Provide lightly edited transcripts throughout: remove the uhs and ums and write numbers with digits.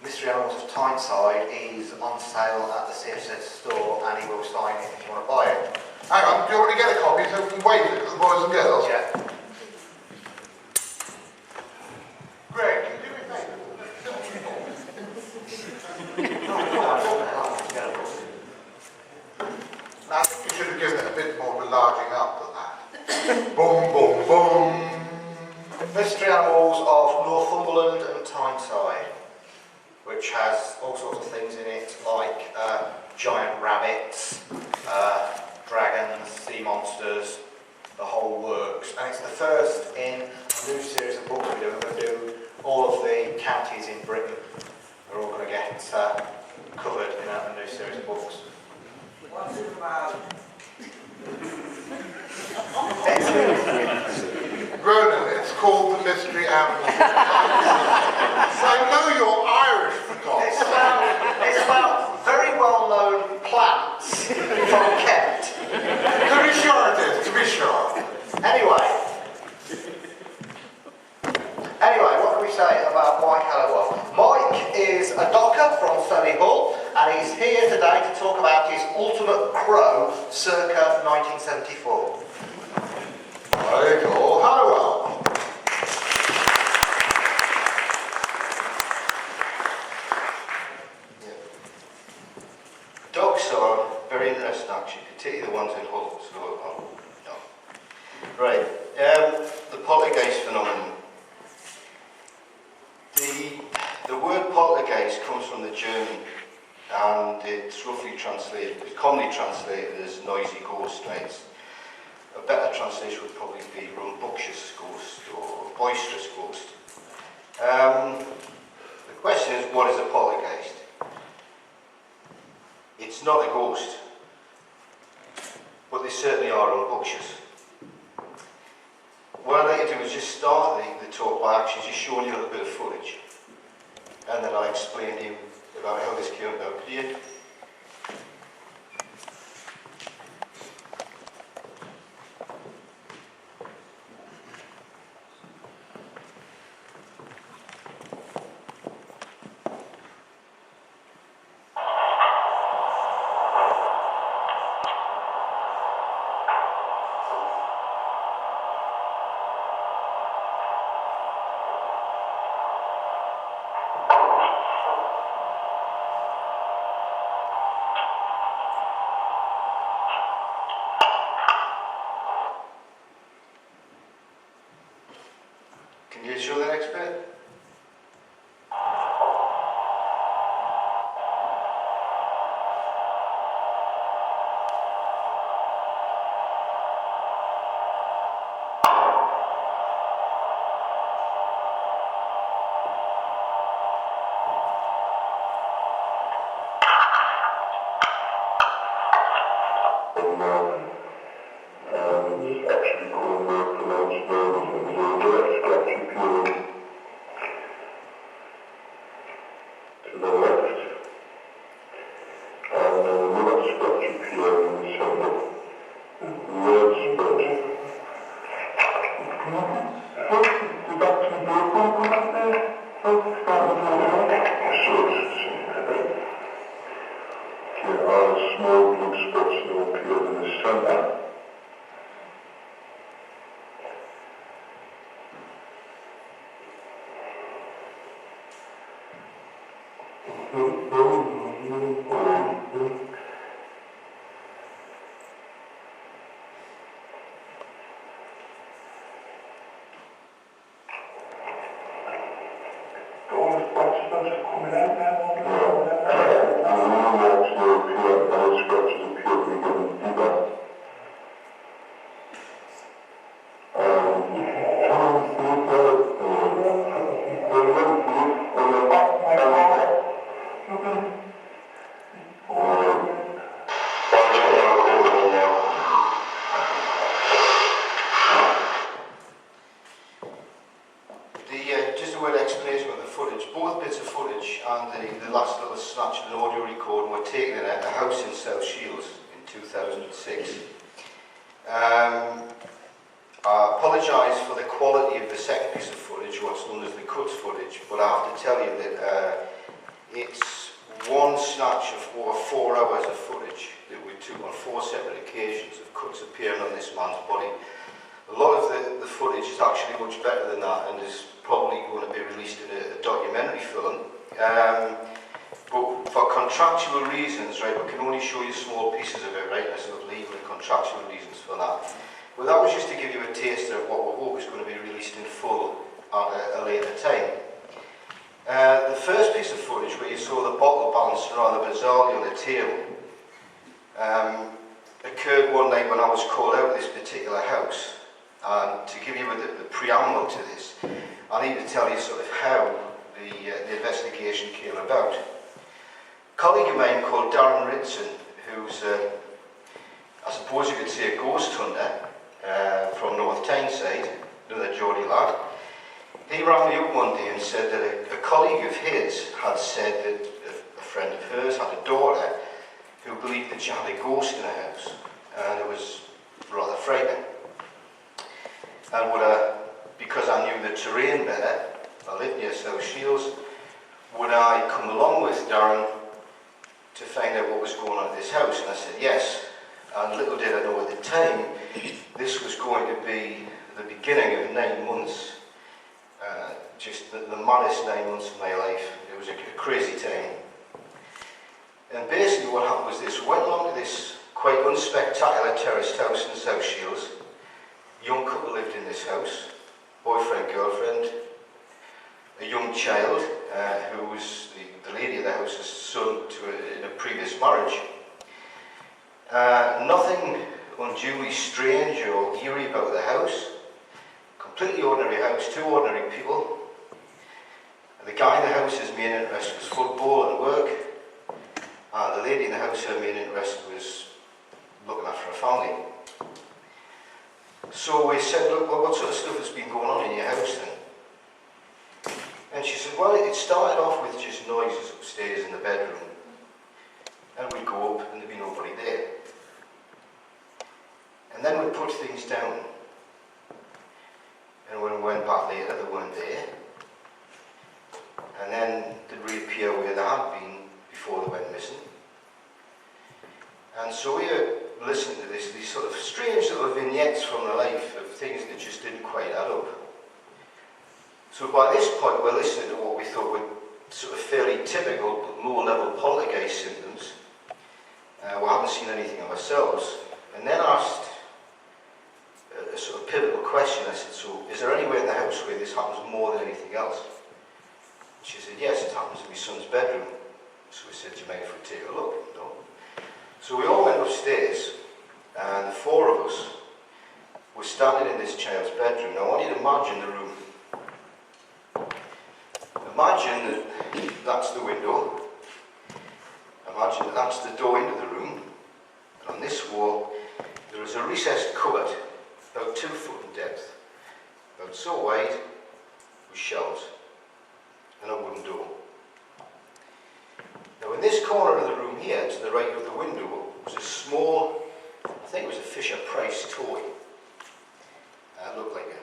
Mystery Animals of Tyneside is on sale at the CFZ store, and he will sign it if you want to buy it. Hang on, do you want to get a copy so we can wave it to the boys and girls? Yeah. Greg, can you do me a favour? I think you should have given it a bit more enlarging up than that. Boom, boom, boom. Mystery Animals of Northumberland and Tyneside, which has all sorts of things in it, like giant rabbits, dragons, sea monsters, the whole works. And it's the first in a new series of books we do. We're going to do all of the counties in Britain. We're all going to get covered in a new series of books. What's it about? Ronan, it's called The Mystery Animals. I know you're Irish, for God's sake. It's about very well-known plants from Kent. To be sure it is, to be sure. Anyway, what can we say about Mike Halliwell? Mike is a docker from Solihull, and he's here today to talk about his Ultimate Crow circa 1974. Michael Halliwell. Dogs are very interesting, actually, particularly the ones in Hull. So, no. Right, the poltergeist phenomenon. The word poltergeist comes from the German, and it's roughly translated, it's commonly translated as noisy ghost, right? A better translation would probably be rambunctious ghost or boisterous ghost. The question is, what is a poltergeist? It's not a ghost, but they certainly are rambunctious. What I'd like to do is just start the talk by actually just showing you a little bit of footage, and then I'll explain to you about how this came about. Could you? Can you show the next bit? Just a word of explanation about the footage. Both bits of footage and the last little snatch of an audio recording were taken at a house in South Shields in 2006. I apologise for the quality of the second piece of footage, what's known as the cut footage, but I have to tell you that it's one snatch of over 4 hours of footage that we took on 4 separate occasions of cuts appearing on this man's body. A lot of the footage is actually much better than that and is probably going to be released in a documentary film. But for contractual reasons, right, we can only show you small pieces of it, right? There's sort of legal and contractual reasons for that. But that was just to give you a taster of what we hope is going to be released in full at a later time. The first piece of footage where you saw the bottle balanced rather bizarrely on the table occurred one night when I was called out of this particular house. And to give you the preamble to this, I need to tell you sort of how the investigation came about. A colleague of mine called Darren Ritson, who's, I suppose you could say, a ghost hunter from North Tyneside, another Geordie lad, he rang me up one day and said that a colleague of his had said that a friend of hers had a daughter who believed that she had a ghost in her house, and it was rather frightening. And because I knew the terrain better, I lived near South Shields, would I come along with Darren to find out what was going on at this house? And I said yes. And little did I know at the time, this was going to be the beginning of 9 months, just the maddest 9 months of my life. It was a crazy time. And basically what happened was this: we went along to this quite unspectacular terraced house in South Shields. A young couple lived in this house, boyfriend, girlfriend, a young child who was the lady of the house's son in a previous marriage. Nothing unduly strange or eerie about the house. Completely ordinary house, 2 ordinary people. The guy in the house, his main interest was football and work. The lady in the house, her main interest was looking after her family. So we said, look, well, what sort of stuff has been going on in your house then? And she said, well, it started off with just noises upstairs in the bedroom. And we'd go up and there'd be nobody there. And then we'd put things down. And when we went back later, they weren't there. And then they'd reappear where they had been before they went missing. And so we were listening to these sort of strange little vignettes from the life of things that just didn't quite add up. So by this point, we're listening to what we thought were sort of fairly typical but low-level poltergeist symptoms. We hadn't seen anything of ourselves. And then asked a sort of pivotal question. I said, so is there anywhere in the house where this happens more than anything else? She said, yes, it happens in my son's bedroom. So we said, do you mind if we take a look? No. So we all went upstairs, and the 4 of us were standing in this child's bedroom. Now I want you to imagine the room. Imagine that that's the window. Imagine that that's the door into the room. And on this wall, there is a recessed cupboard, about 2 foot in depth, about so wide, with shelves, and a wooden door. Now in this corner of the room here, to the right of the window, was a small, I think it was a Fisher-Price toy. It looked like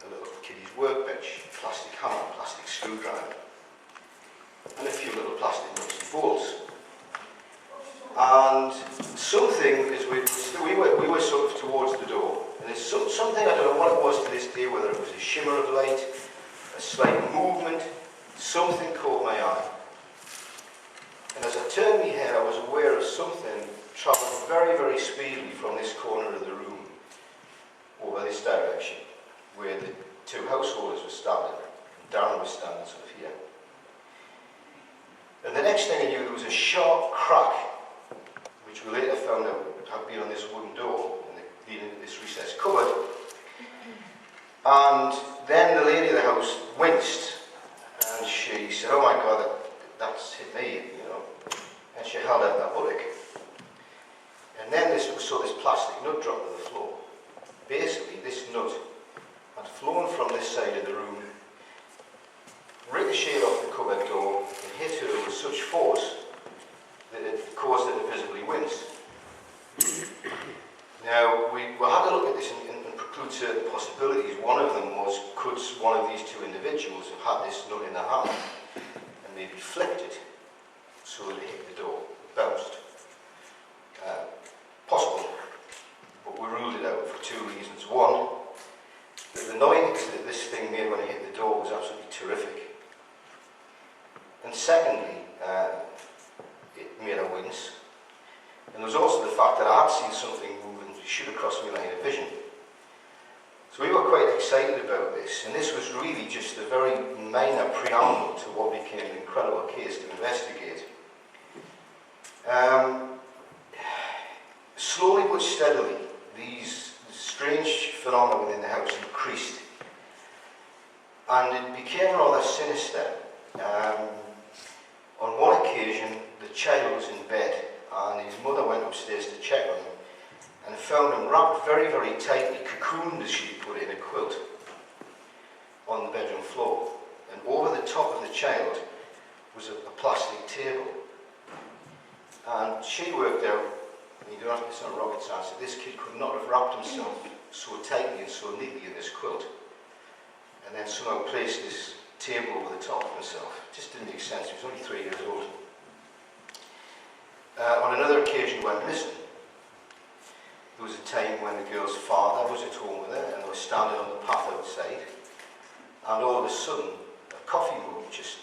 a little kiddie's workbench, plastic hammer, plastic screwdriver, and a few little plastic nuts and bolts. And something, as we were sort of towards the door, and there's something, I don't know what it was to this day, whether it was a shimmer of light, a slight movement, something caught my eye. And as I turned my head, I was aware of something travelling very, very speedily from this corner of the room over this direction, where the 2 householders were standing. Darren was standing sort of here. And the next thing I knew, there was a sharp crack, which we later found out had been on this wooden door and leading into this recessed cupboard. And then the lady of the house winced, and she said, oh my God, that's hit me, you know. And she held out that buttock. And then we saw this plastic nut drop to the floor. Basically, this nut had flown from this side of the room, ricocheted off the cupboard door, and hit her with such force that it caused her to visibly wince. Now, we had to look at this and preclude certain flicked it so that it hit the door, bounced. Possible, but we ruled it out for two reasons. One, that the noise that this thing made when it hit the door was absolutely terrific. And secondly, it made a wince. And there was also the fact that I had seen something moving shoot across my line of vision. So we were quite excited about this, and this was really just a very minor preamble to what became an incredible case to investigate. Slowly but steadily, these strange phenomena within the house increased, and it became rather sinister. On one occasion, the child was in bed, and his mother went upstairs to check on him, and found him wrapped very, very tightly, cocooned as she put it, in a quilt on the bedroom floor. And over the top of the child was a plastic table. And she worked out, it's not rocket science, that this kid could not have wrapped himself so tightly and so neatly in this quilt, and then somehow placed this table over the top of himself. It just didn't make sense. He was only 3 years old. On another occasion, he went missing. There was a time when the girl's father was at home with her, and they were standing on the path outside, and all of a sudden, a coffee mug just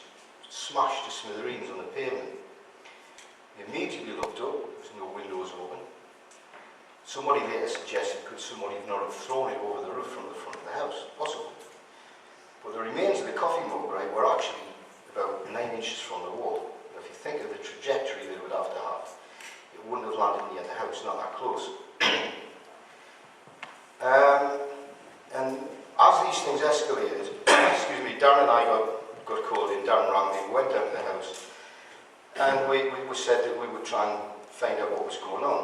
smashed to smithereens on the pavement. He immediately looked up. There was no windows open. Somebody later suggested, could somebody not have thrown it over the roof from the front of the house? Possible. But the remains of the coffee mug, right, were actually about 9 inches from the wall. Now, if you think of the trajectory they would have to have, it wouldn't have landed near the house, not that close. And as these things escalated, excuse me, Darren and I got called in. Darren rang me, we went down to the house, and we said that we would try and find out what was going on.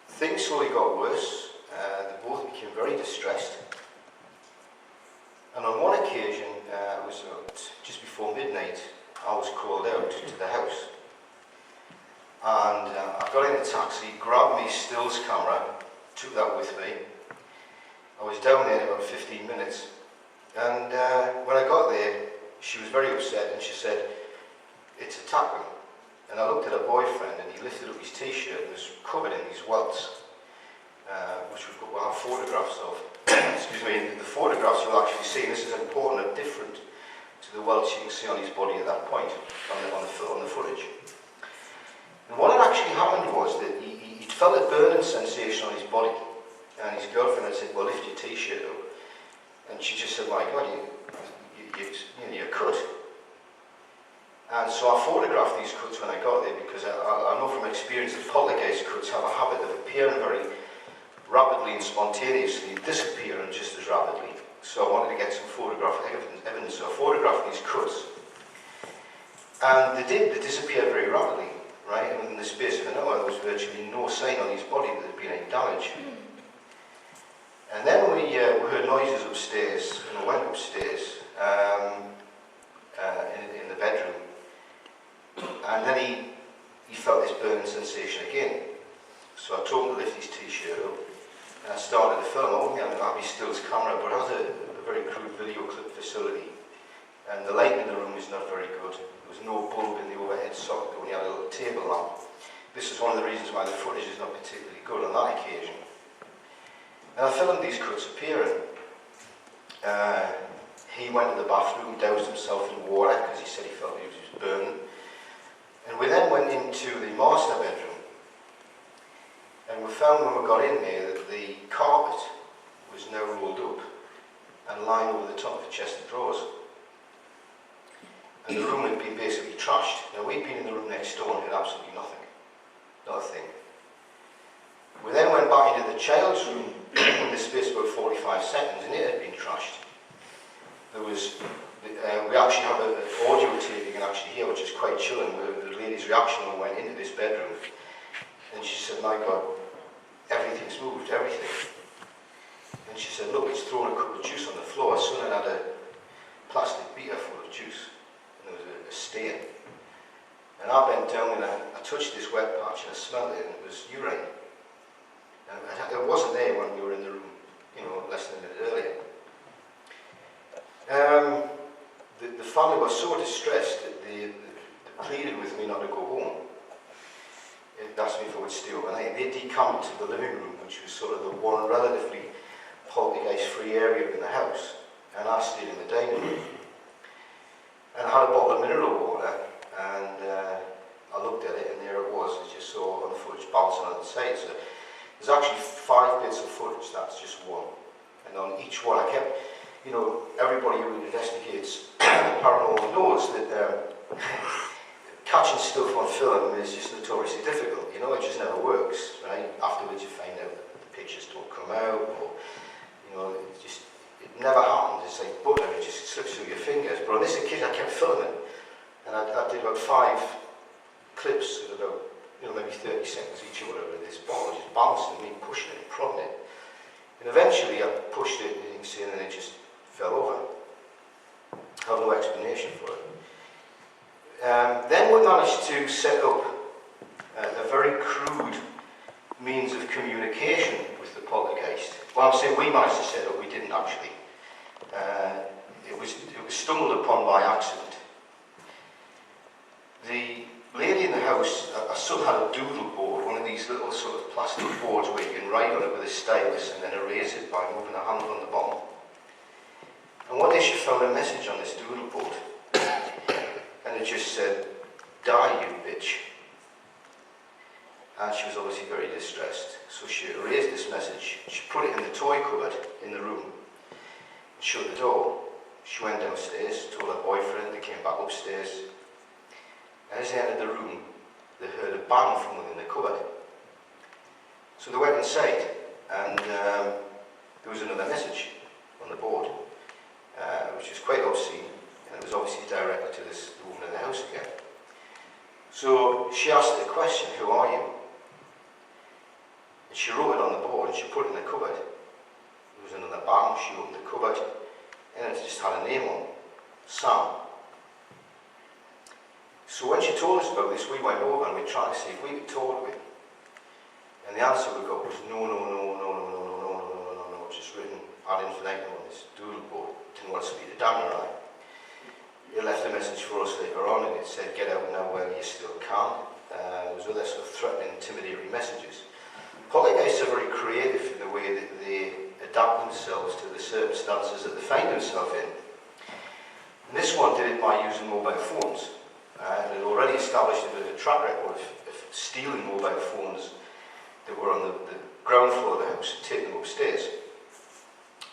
Things slowly got worse. They both became very distressed. And on one occasion, it was just before midnight, I was called out to the house. And I got in a taxi, grabbed my stills camera, took that with me. I was down there in about 15 minutes. And when I got there, she was very upset, and she said, "It's a tackling." And I looked at her boyfriend, and he lifted up his t-shirt and was covered in these welts, which we'll have photographs of. Excuse me, the photographs you'll actually see, and this is important, are different to the welts you can see on his body at that point, on the footage. And what had actually happened was that he felt a burning sensation on his body, and his girlfriend had said, "Well, lift your t-shirt up." And she just said, "My God, you're cut." And so I photographed these cuts when I got there, because I know from experience that poltergeist cuts have a habit of appearing very rapidly and spontaneously, and disappearing just as rapidly. So I wanted to get some photographic evidence, so I photographed these cuts. And they disappeared very rapidly, right? And in the space of an hour, there was virtually no sign on his body that there had been any damage. And then we heard noises upstairs, and we went upstairs in the bedroom. And then he felt this burning sensation again. So I told him to lift his t-shirt up, and I started to film. I wouldn't have his stills camera, but it has a very crude video clip facility. And the light in the room is not very good. There was no bulb in the overhead socket, we only had a little table lamp. This is one of the reasons why the footage is not particularly good on that occasion. And I filmed these cuts appearing. He went to the bathroom, doused himself in water because he said he felt he was burning. And we then went into the master bedroom, and we found when we got in there that the carpet was now rolled up and lying over the top of the chest of drawers. And the room had been basically trashed. Now, we'd been in the room next door and had absolutely nothing, not a thing. We then went back into the child's room in the space of about 45 seconds, and it had been trashed. There was, we actually have an audio tape you can actually hear, which is quite chilling. The lady's reaction when we went into this bedroom, and she said, "My God, everything's moved, everything." And she said, "Look, it's thrown a cup of juice on the floor." Someone had a plastic beaker full of juice, and there was a stain. And I bent down and I touched this wet patch, and I smelled it, and it was urine. And it wasn't there when we were in the room, less than a minute earlier. family were so distressed that they pleaded with me not to go home. They asked me if I would stay overnight. They decamped to the living room, which was sort of the one relatively poltergeist-free area in the house, and I stayed in the dining room. And I had a bottle of mineral water, and I looked at it, and there it was, as you saw on the footage, bouncing on the side. So there's actually 5 bits of footage, that's just one. And on each one, I kept, you know, everybody who investigates paranormal knows that catching stuff on film is just notoriously difficult. You know, it just never works, right? Afterwards, you find out that the pictures don't come out, or, you know, it never happens. It's like butter, it just slips through your fingers. But on this occasion, I kept filming, and I did about 5 clips of about, you know, maybe 30 seconds each or whatever, this bottle just bouncing, me pushing it and prodding it. And eventually I pushed it, you can see, and then it just fell over. I have no explanation for it. Then we managed to set up a very crude means of communication with the poltergeist. Well, I'm saying we managed to set it up, we didn't actually. It was stumbled upon by accident. The lady in the house, her son had a doodle board, one of these little sort of plastic boards where you can write on it with a stylus and then erase it by moving a handle on the bottom. And one day she found a message on this doodle board, and it just said, "Die, you bitch." And she was obviously very distressed. So she erased this message, she put it in the toy cupboard in the room, and shut the door. She went downstairs, told her boyfriend, they came back upstairs. And as they entered the room, they heard a bang from within the cupboard. So they went inside, and there was another message on the board, which was quite obscene, and it was obviously directed to this woman in the house again. So she asked the question, "Who are you?" And she wrote it on the board, and she put it in the cupboard. There was another bang, she opened the cupboard, and it just had a name on, Sam. So when she told us about this, we went over and we tried to see if we could talk with him. And the answer we got was no, no, no, no, no, no, no, no, no, no, no, no, just written ad infinitum on this doodle board. Didn't want to speak to damn right. It left a message for us later on, and it said, "Get out now while you still can." There was other sort of threatening, intimidatory messages. Poltergeists are very creative in the way that they adapt themselves to the circumstances that they find themselves in. And this one did it by using mobile phones. It had already established a bit of a track record of stealing mobile phones that were on the ground floor of the house and taking them upstairs.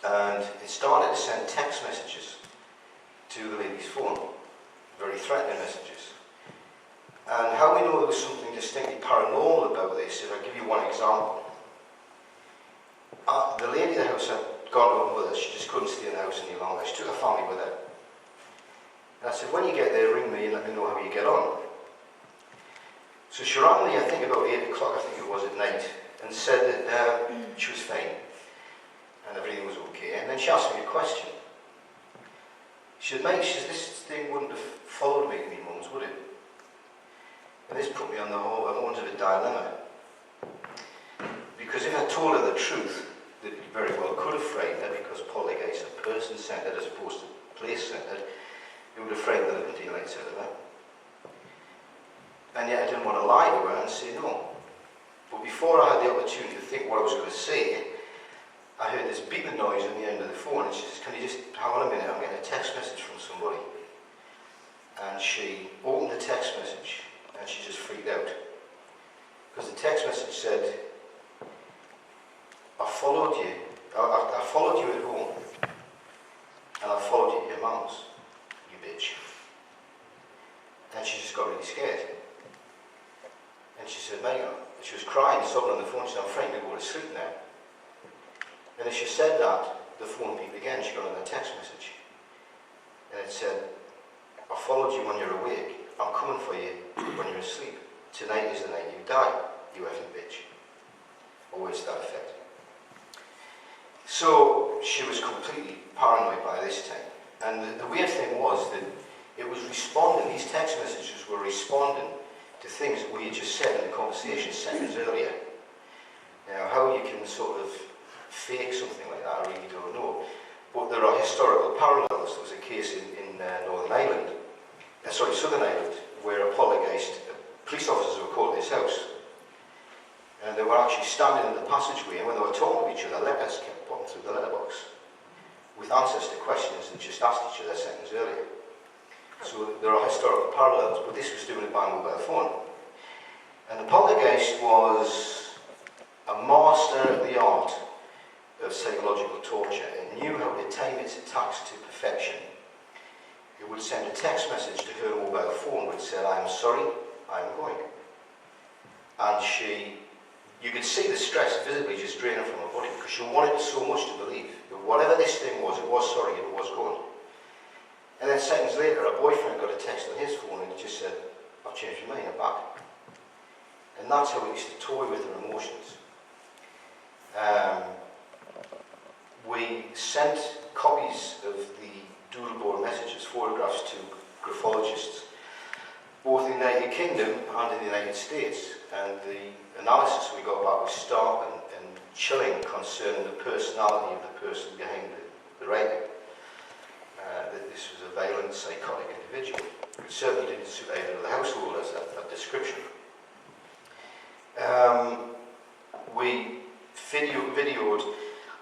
And it started to send text messages to the lady's phone, very threatening messages. And how we know there was something distinctly paranormal about this, if I give you one example. The lady in the house had gone home with us, she just couldn't stay in the house any longer, she took her family with her. And I said, "When you get there, ring me and let me know how you get on." So she rang me, I think about 8 o'clock, I think it was, at night, and said that she was fine, and everything was okay. And then she asked me a question. She said, "Mike," she says, "this thing wouldn't have followed me to my mum's, would it?" And this put me on the horns of a dilemma. Because if I told her the truth, that it very well could have frightened her, because poltergeists are person-centred as opposed to place-centred, it would have frightened the living daylights out of her. And yet I didn't want to lie to her and say no. But before I had the opportunity to think what I was going to say, I heard this beeping noise on the end of the phone, and she says, "Can you just hang on a minute, I'm getting a text message from somebody." And she opened the text message, and she just freaked out. Because the text message said, I followed you at home, and I followed you to your mum's, you bitch." And she just got really scared. And she said, "Mate," she was crying, sobbing on the phone, she said, "I'm frightened to go to sleep now." And as she said that, the phone beeped again, she got another text message. And it said, "I followed you when you're awake, I'm coming for you when you're asleep. Tonight is the night you die, you effing bitch." Or words to that effect. So she was completely paranoid by this time. And the weird thing was that it was responding, these text messages were responding to things that we had just said in the conversation seconds earlier. Now, how you can sort of fake something like that, I really don't know. But there are historical parallels. There was a case in Northern Ireland Southern Ireland, where a poltergeist, police officers were called to his house. And they were actually standing in the passageway, and when they were talking to each other, letters kept popping through the letterbox with answers to questions they just asked each other seconds earlier. So there are historical parallels, but this was doing it by mobile phone. And the poltergeist was a master of the art of psychological torture. It knew how to time its attacks to perfection. It would send a text message to her mobile phone which said, "I'm sorry, I'm going." And you could see the stress visibly just draining from her body because she wanted so much to believe that whatever this thing was, it was sorry and it was going. And then seconds later, her boyfriend got a text on his phone and it just said, "I've changed my mind, I'm back." And that's how it used to toy with her emotions. We sent copies of the Doodlebore messages, photographs, to graphologists, both in the United Kingdom and in the United States. And the analysis we got back was stark and chilling concerning the personality of the person behind the writing. That this was a violent, psychotic individual. It certainly didn't suit either of the householders, that description. We videoed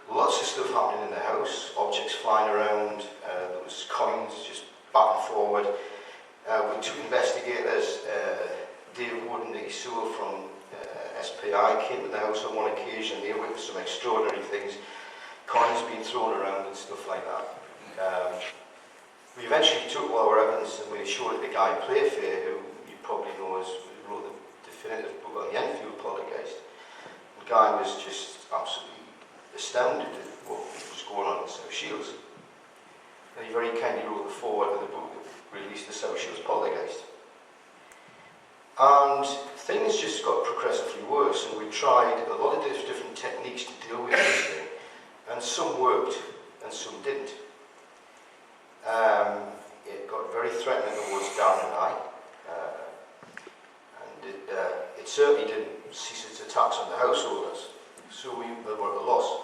lots of stuff happening in the house, objects flying around, there was coins just back and forward. We took investigators, Dave Wood and Nicky Sewell from SPI came to the house on one occasion. They witnessed some extraordinary things, coins being thrown around and stuff like that. We eventually took all our evidence and we showed it to Guy Playfair, who you probably know who wrote the definitive book on the Enfield poltergeist. And Guy was just absolutely astounded at what was going on in South Shields. And he very kindly wrote the foreword of the book that released the South Shields poltergeist. And things just got progressively worse, and we tried a lot of different techniques to deal with this thing, and some worked and some didn't. It got very threatening towards Darren and I, and it certainly didn't cease its attacks on the householders, so we were at a loss.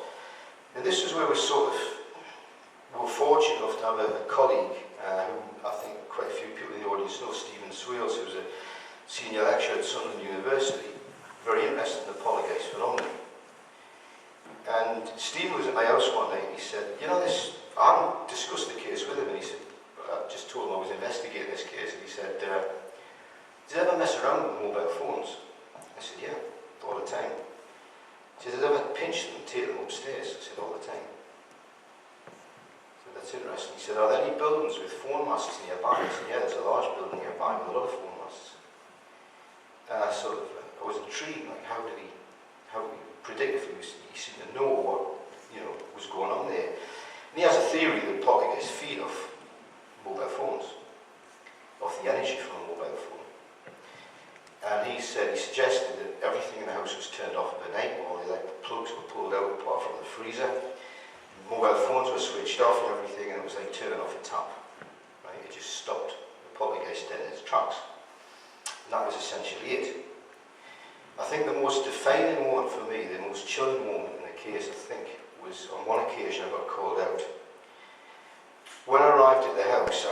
And this is where we were fortunate enough to have a colleague who I think quite a few people in the audience know, Stephen Swales, who was a senior lecturer at Sunderland University, very interested in the poltergeist phenomenon. And Stephen was at my house one night and he said, "You know this, I hadn't discussed the case with him," and he said, I just told him I was investigating this case, and he said, "Did you ever mess around with mobile phones?" I said, "Yeah, all the time." He said, "Did you ever pinch them and take them upstairs?" I said, "All the time." So that's interesting. He said, "Are there any buildings with phone masts nearby?" I said, "Yeah, there's a large building nearby with a lot of phone masts." And I I was intrigued, like how did he predict if he seemed to know what was going on there. And he has a theory that poltergeists feed off mobile phones, off the energy from a mobile phone. And he suggested that everything in the house was turned off at night, all the electric plugs were pulled out apart from the freezer, mobile phones were switched off and everything, and it was like turning off a tap. Right? It just stopped the poltergeist dead in its tracks. And that was essentially it. I think the most defining moment for me, the most chilling moment in the case, I think, was on one occasion I got called out. When I arrived at the house,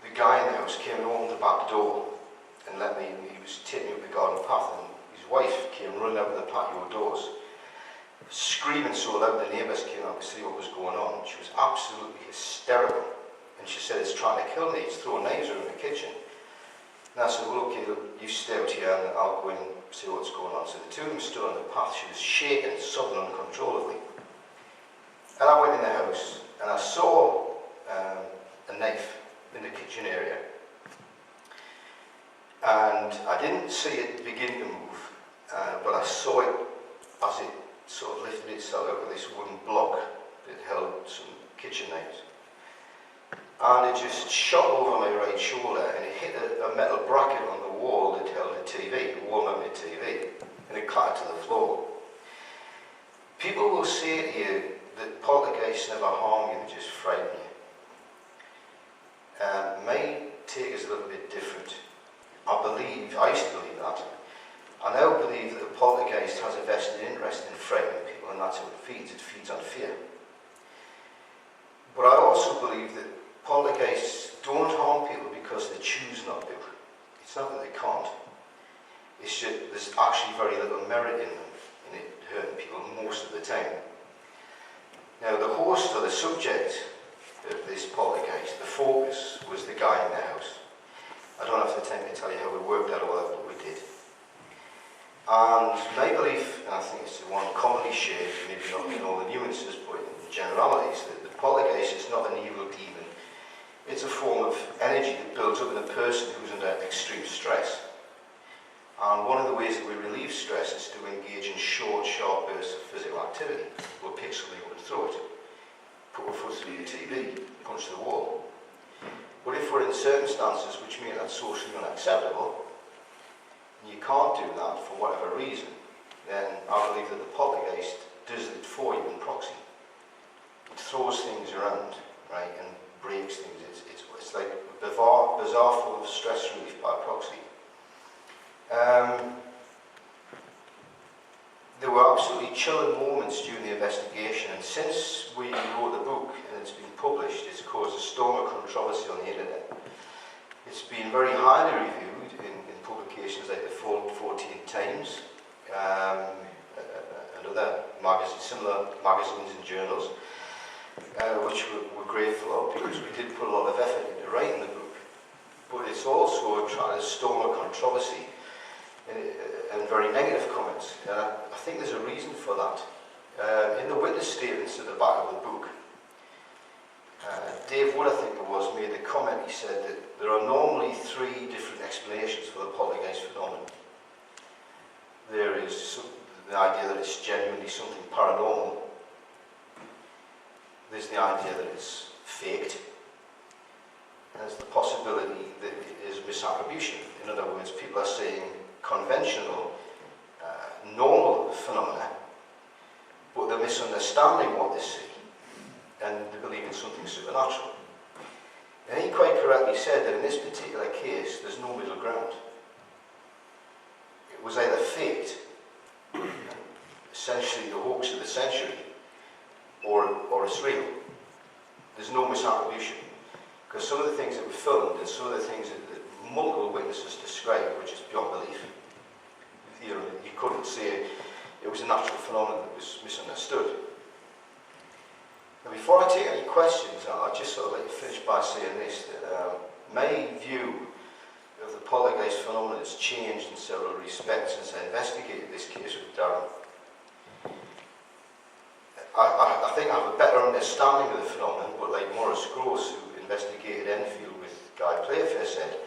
the guy in the house came and opened the back door and let me in. He was taking me up the garden path, and his wife came running out of the patio doors, screaming so loud the neighbours came out to see what was going on. She was absolutely hysterical, and she said, "It's trying to kill me, it's throwing knives around the kitchen." And I said, "Well, okay, look, you stay out here and I'll go in and see what's going on." So the two of them stood on the path. She was shaking, sobbing uncontrollably. And I went in the house and I saw a knife in the kitchen area. And I didn't see it begin to move, but I saw it as it sort of lifted itself out of this wooden block that held some kitchen knives. And it just shot over my right shoulder and it hit a metal bracket on the wall that held a TV, a wall-mounted TV, and it clattered to the floor. People will say to you that poltergeists never harm you, they just frighten you. My take is a little bit different. I used to believe that. I now believe that the poltergeist has a vested interest in frightening people, and that's how it feeds on fear. But I also believe that poltergeists don't harm people because they choose not to. It's not that they can't. It's just there's actually very little merit in them, in it hurting people most of the time. Now, the host or the subject of this poltergeist, the focus, was the guy in the house. I don't have the time to tell you how we worked that all out, but we did. And my belief, and I think it's the one commonly shared, maybe not in all the nuances, but in generalities, that the poltergeist is not an evil demon. It's a form of energy that builds up in a person who's under extreme stress. And one of the ways that we relieve stress is to engage in short, sharp bursts of physical activity. We'll pick something up and throw it, put our foot through the TV, punch the wall. But if we're in circumstances which make that socially unacceptable, and you can't do that for whatever reason, then I believe that the poltergeist does it for you in proxy. It throws things around, right, and breaks things. It's like a bizarre form of stress relief by proxy. There were absolutely chilling moments during the investigation, and since we wrote the book and it's been published, it's caused a storm of controversy on the internet. It's been very highly reviewed in publications like the 14 Times and other magazines, similar magazines and journals, which we're grateful of because we did put a lot of effort into writing the book. But it's also tried a storm of controversy and very negative comments. And I think there's a reason for that. In the witness statements at the back of the book, Dave Wood, I think it was, made the comment. He said that there are normally 3 different explanations for the poltergeist phenomenon. There is the idea that it's genuinely something paranormal. There's the idea that it's faked. And there's the possibility that it is misattribution. In other words, people are saying conventional, normal phenomena, but they're misunderstanding what they see, and they believe in something supernatural. And he quite correctly said that in this particular case, there's no middle ground. It was either faked, essentially the hoax of the century, or it's real. There's no misattribution. Because some of the things that were filmed and some of the things that multiple witnesses described were just beyond belief. You know, you couldn't say it was a natural phenomenon that was misunderstood. Now, before I take any questions, I'd just sort of like to finish by saying this, that my view of the poltergeist phenomenon has changed in several respects since I investigated this case with Darren. I think I have a better understanding of the phenomenon, but like Maurice Gross, who investigated Enfield with Guy Playfair, said,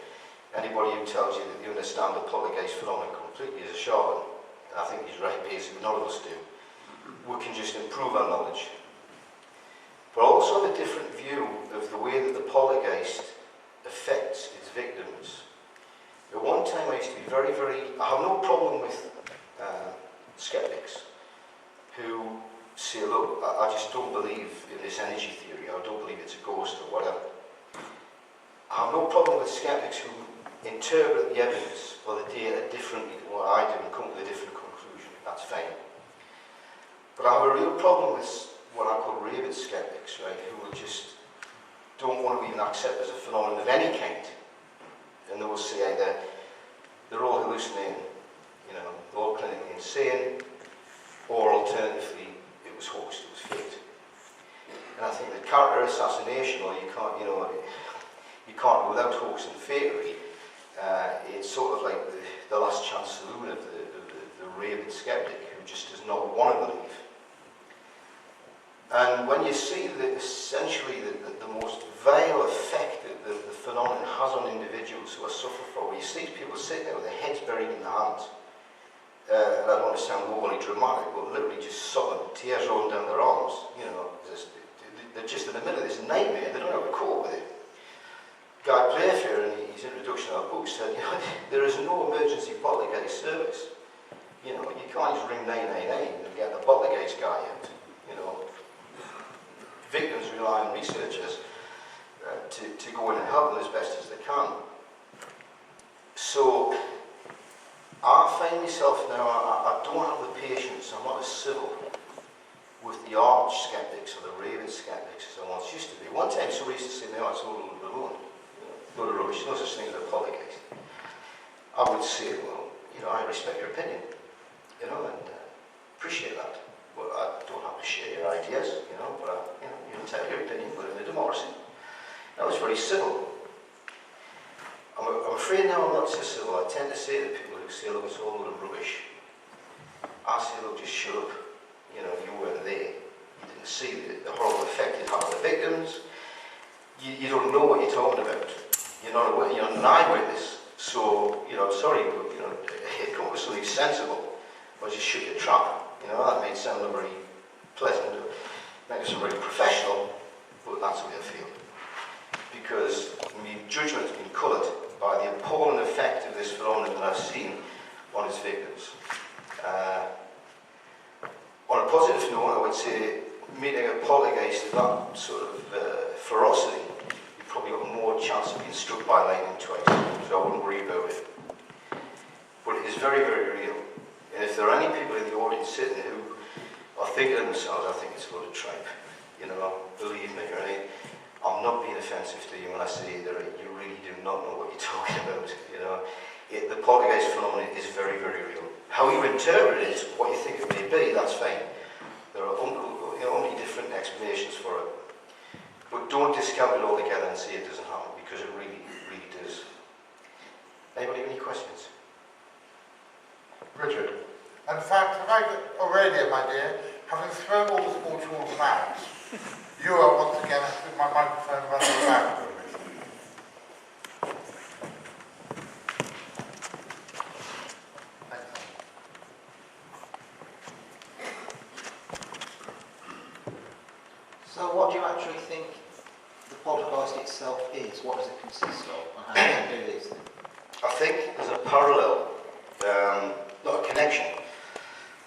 anybody who tells you that they understand the poltergeist phenomenon completely is a charlatan. And I think he's right, basically none of us do. We can just improve our knowledge. But I also have a different view of the way that the poltergeist affects its victims. At one time I used to be I have no problem with skeptics who say, look, I just don't believe in this energy theory, I don't believe it's a ghost or whatever. I have no problem with skeptics who interpret the evidence or the data differently to what I do and come to a different conclusion. That's fine. But I have a real problem with what I call rabid skeptics, right, who will just don't want to even accept as a phenomenon of any kind. And they will say either they're all hallucinating, you know, they're all clinically insane, or alternatively, it was hoaxed, it was faked. And I think that character assassination, or you can't go without hoax and fakery. It's sort of like the last chance saloon of the rabid skeptic who just does not want to believe. And when you see that essentially the most vile effect that the phenomenon has on individuals who are suffering from, you see people sitting there with their heads buried in their hands. And I don't want to sound overly dramatic, but literally just sobbing, tears rolling down their arms. You know, they're just in the middle of this nightmare, they don't know how to cope with it. Guy Playfair, in his introduction to our book, said, you know, there is no emergency poltergeist service. You know, you can't just ring 999 and get the poltergeist guy out. You know, victims rely on researchers to go in and help them as best as they can. So, I find myself now, I don't have the patience, I'm not as civil with the arch skeptics or the raving skeptics as I once used to be. One time somebody used to say, no, it's all a balloon. load of rubbish, no such thing as a poltergeist. I would say, well, you know, I respect your opinion, you know, and appreciate that. But I don't have to share your ideas, you know, but you know, you can tell your opinion, but in a democracy. That was very civil. I'm afraid now I'm not so civil. I tend to say to people who say, look, it's all a load of rubbish. I say, look, just shut up. You know, you weren't there. You didn't see the horrible effect it had on the victims. You don't know what you're talking about. You're not an eyewitness. So, you know, I'm sorry, but, you know, come up with something sensible. Or just shut your trap. You know, that may sound very pleasant, maybe some very professional, but that's the way I feel. Because my judgment's been coloured by the appalling effect of this phenomenon that I've seen on its victims. On a positive note, I would say meeting a poltergeist of that sort of ferocity, you've probably got more chance of being struck by lightning twice, so I wouldn't worry about it. But it is very, very real. And if there are any people in the audience sitting who are thinking to themselves, I think it's a load of tripe, you know, believe me, right? I'm not being offensive to you when I say that you really do not know what you're talking about, you know. The poltergeist phenomenon is very, very real. How you interpret it, what you think it may be, that's fine. There are only different explanations for it. But don't discount it altogether and say it doesn't happen, because it really, really does. Anybody have any questions? Richard, in fact, have I got Aurelia, my dear, having thrown all the small children out, you are once again with my microphone running around with me. So what do you actually think the poltergeist itself is? What does it consist of? And how does it do these things? I think there's a parallel, not a connection,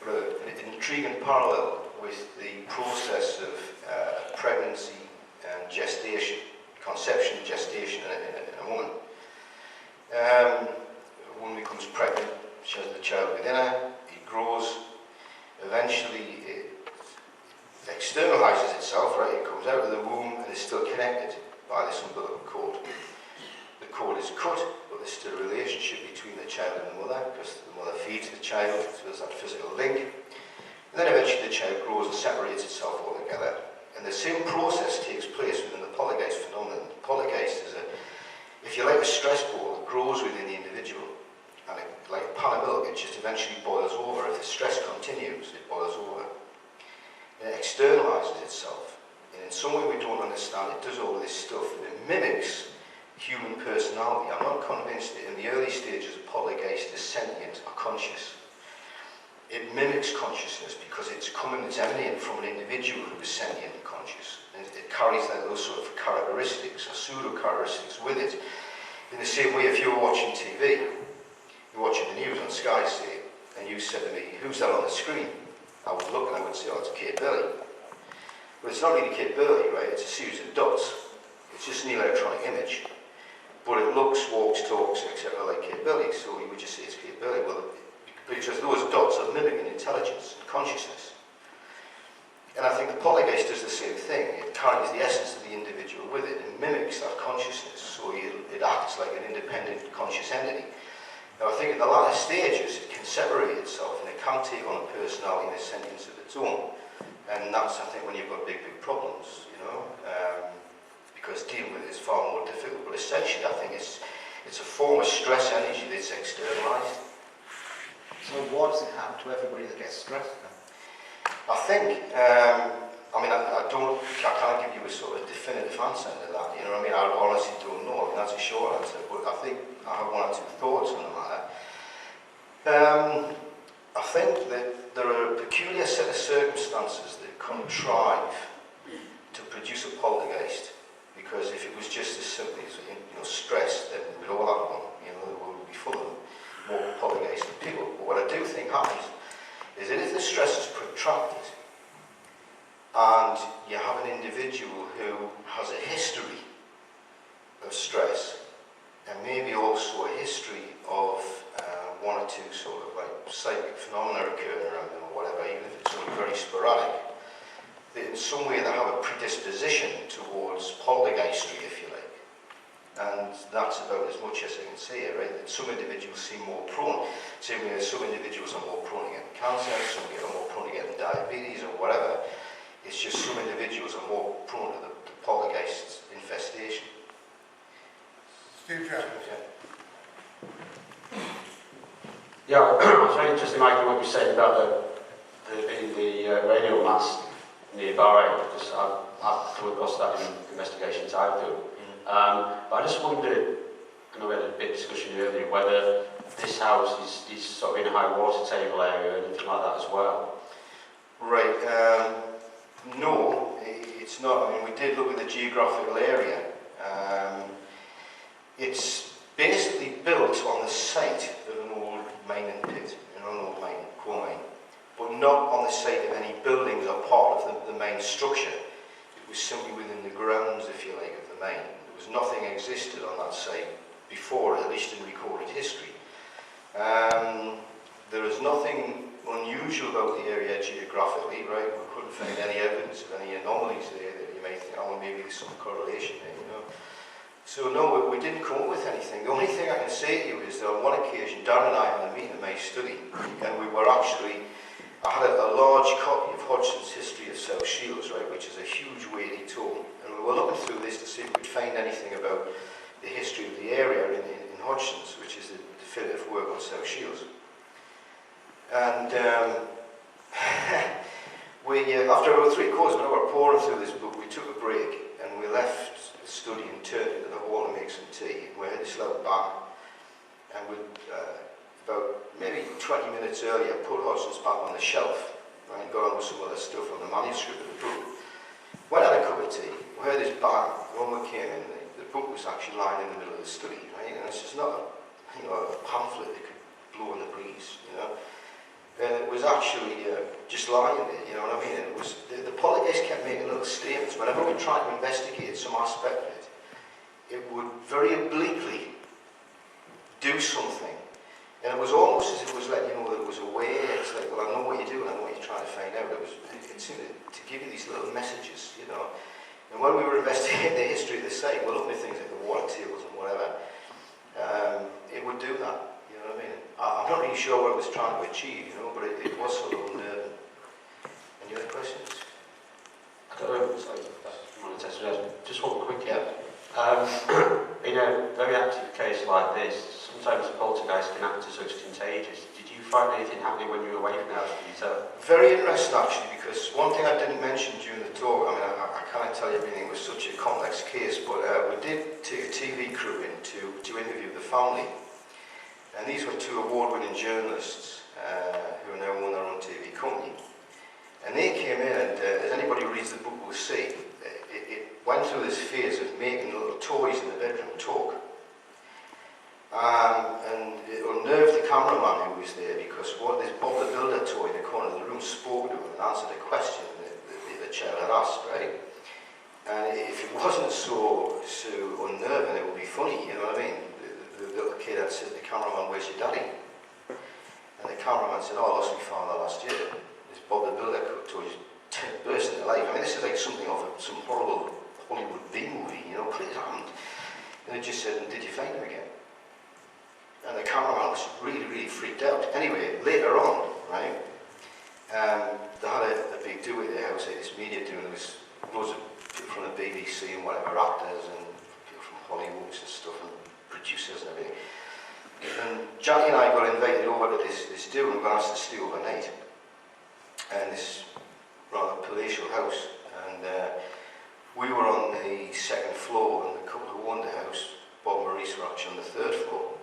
but an intriguing parallel with the process of pregnancy and gestation, conception and gestation in a woman. A woman becomes pregnant, she has the child within her, it grows, eventually it externalizes itself, right? It comes out of the womb and is still connected by this umbilical cord. The cord is cut, but there's still a relationship between the child and the mother, because the mother feeds the child, so there's that physical link. And then eventually the child grows and separates itself altogether. And the same process takes place within the poltergeist phenomenon. The poltergeist is if you like, a stress ball that grows within the individual. And like a pan of milk, it just eventually boils over. If the stress continues, it boils over. And it externalizes itself. And in some way we don't understand, it does all of this stuff. It mimics human personality. I'm not convinced that in the early stages of poltergeist is sentient or conscious. It mimics consciousness because it's emanating from an individual who is sentient and conscious. And it carries those sort of characteristics or pseudo-characteristics with it. In the same way, if you're watching TV, you're watching the news on Sky, say, and you said to me, who's that on the screen? I would look and I would say, oh, it's Kate Burley. But it's not really Kate Burley, right? It's a series of dots. It's just an electronic image. But it looks, walks, talks, etc. like Kate Burley, so you would just say it's Kate Burley. Well, because those dots are mimicking intelligence and consciousness. And I think the poltergeist does the same thing. It carries the essence of the individual with it and mimics that consciousness, so it acts like an independent conscious entity. Now I think in the latter stages it can separate itself and it can take on a personality and a sentience of its own. And that's, I think, when you've got big, big problems, you know, because dealing with it is far more difficult. But essentially I think it's a form of stress energy that's externalized. So what does it happen to everybody that gets stressed then? I think, I can't give you a sort of definitive answer to that, you know what I mean? I honestly don't know, I mean, that's a short answer, but I think I have one or two thoughts on the matter. I think that there are a peculiar set of circumstances that contrive to produce a poltergeist, because if it was just as simply as, you know, stress, then we'd all have one, you know, the world would be full of them. More poltergeist people. But what I do think happens is that if the stress is protracted and you have an individual who has a history of stress and maybe also a history of one or two sort of like psychic phenomena occurring around them or whatever, even if it's only very sporadic, that in some way they have a predisposition towards poltergeistry, if you like. and that's about as much as I can say, right? That some individuals seem more prone. Same way as some individuals are more prone to getting cancer, some are more prone to getting diabetes or whatever. It's just some individuals are more prone to the poltergeist infestation. Steve Jones. Yeah, I was very interested, Michael, what you said about the radio mast nearby, because I've come across that in investigations I've done. But I just wondered, and we had a bit of discussion earlier, whether this house is sort of in a high water table area or anything like that as well. Right, no, it's not. I mean, we did look at the geographical area. It's basically built on the site of an old mining pit, an old mine, coal mine, but not on the site of any buildings or part of the main structure. It was simply within the grounds, if you like, of the mine. There was nothing existed on that site before, at least in recorded history. There is nothing unusual about the area geographically, right? We couldn't find any evidence of any anomalies there that you may think, oh, well, maybe there's some correlation there, you know. So no, we didn't come up with anything. The only thing I can say to you is that on one occasion, Darren and I had a meeting in my study, and we were actually, I had a large copy of Hodgson's History of South Shields, right, which is a huge weighty tome, and we were looking through this to see if we could find anything about the history of the area in Hodgson's, which is the definitive work on South Shields. And we, after about 3/4 of an hour pouring through this book, we took a break and we left the study and turned into the hall to make some tea. And we heard this loud bang, and we, about maybe 20 minutes earlier, put Hodgson's back on the shelf, right, and got on with some other stuff on the manuscript of the book. Went had a cup of tea, we heard this bang. When we came in, the book was actually lying in the middle of the study, right, and it's just not a pamphlet that could blow in the breeze, you know. And it was actually just lying there, you know what I mean? And it was the poltergeist kept making little statements. Whenever we tried to investigate some aspect of it, it would very obliquely do something, and it was almost as if it was letting you know that it was aware. It's like, well, I know what you're doing, I know what you're trying to find out. It seemed to give you these little messages, you know. And when we were investigating the history of the site, we're looking at things like the water tables and whatever. It would do that. You know what I mean? I'm not really sure what it was trying to achieve, you know, but it was sort of unnerving. Any other questions? I don't know, sorry, just one quick. Yeah. In a very active case like this, sometimes the poltergeist can act as so it's contagious. Did you find anything happening when you were away from the house? Did you tell? Very interesting, actually, because one thing I didn't mention during the talk, I mean, I can't tell you everything, it was such a complex case, but we did take a TV crew in to interview the family. And these were two award-winning journalists who now own their own TV company. And they came in, and as anybody who reads the book will see, it went through this phase of making little toys in the bedroom talk. And it unnerved the cameraman who was there, because what this Bob the Builder toy in the corner of the room spoke to him and answered a question that the child had asked, right? And if it wasn't so unnerving, it would be funny, you know what I mean? The little kid had said to the cameraman, "Where's your daddy?" And the cameraman said, "Oh, I lost my father last year." This Bob the Builder toy just burst into life. I mean, this is like something off of some horrible Hollywood B movie, you know, but it happened. And it just said, "Did you find him again?" And the cameraman was really, really freaked out. Anyway, later on, right, they had a big do at their house, like this media do, and there was loads of people from the BBC and whatever, actors and people from Hollywood and stuff, and producers and everything. And Jackie and I got invited over to this do, and we got asked to stay overnight. And this rather palatial house. And we were on the second floor, and the couple who owned the house, Bob and Maurice, were actually on the third floor.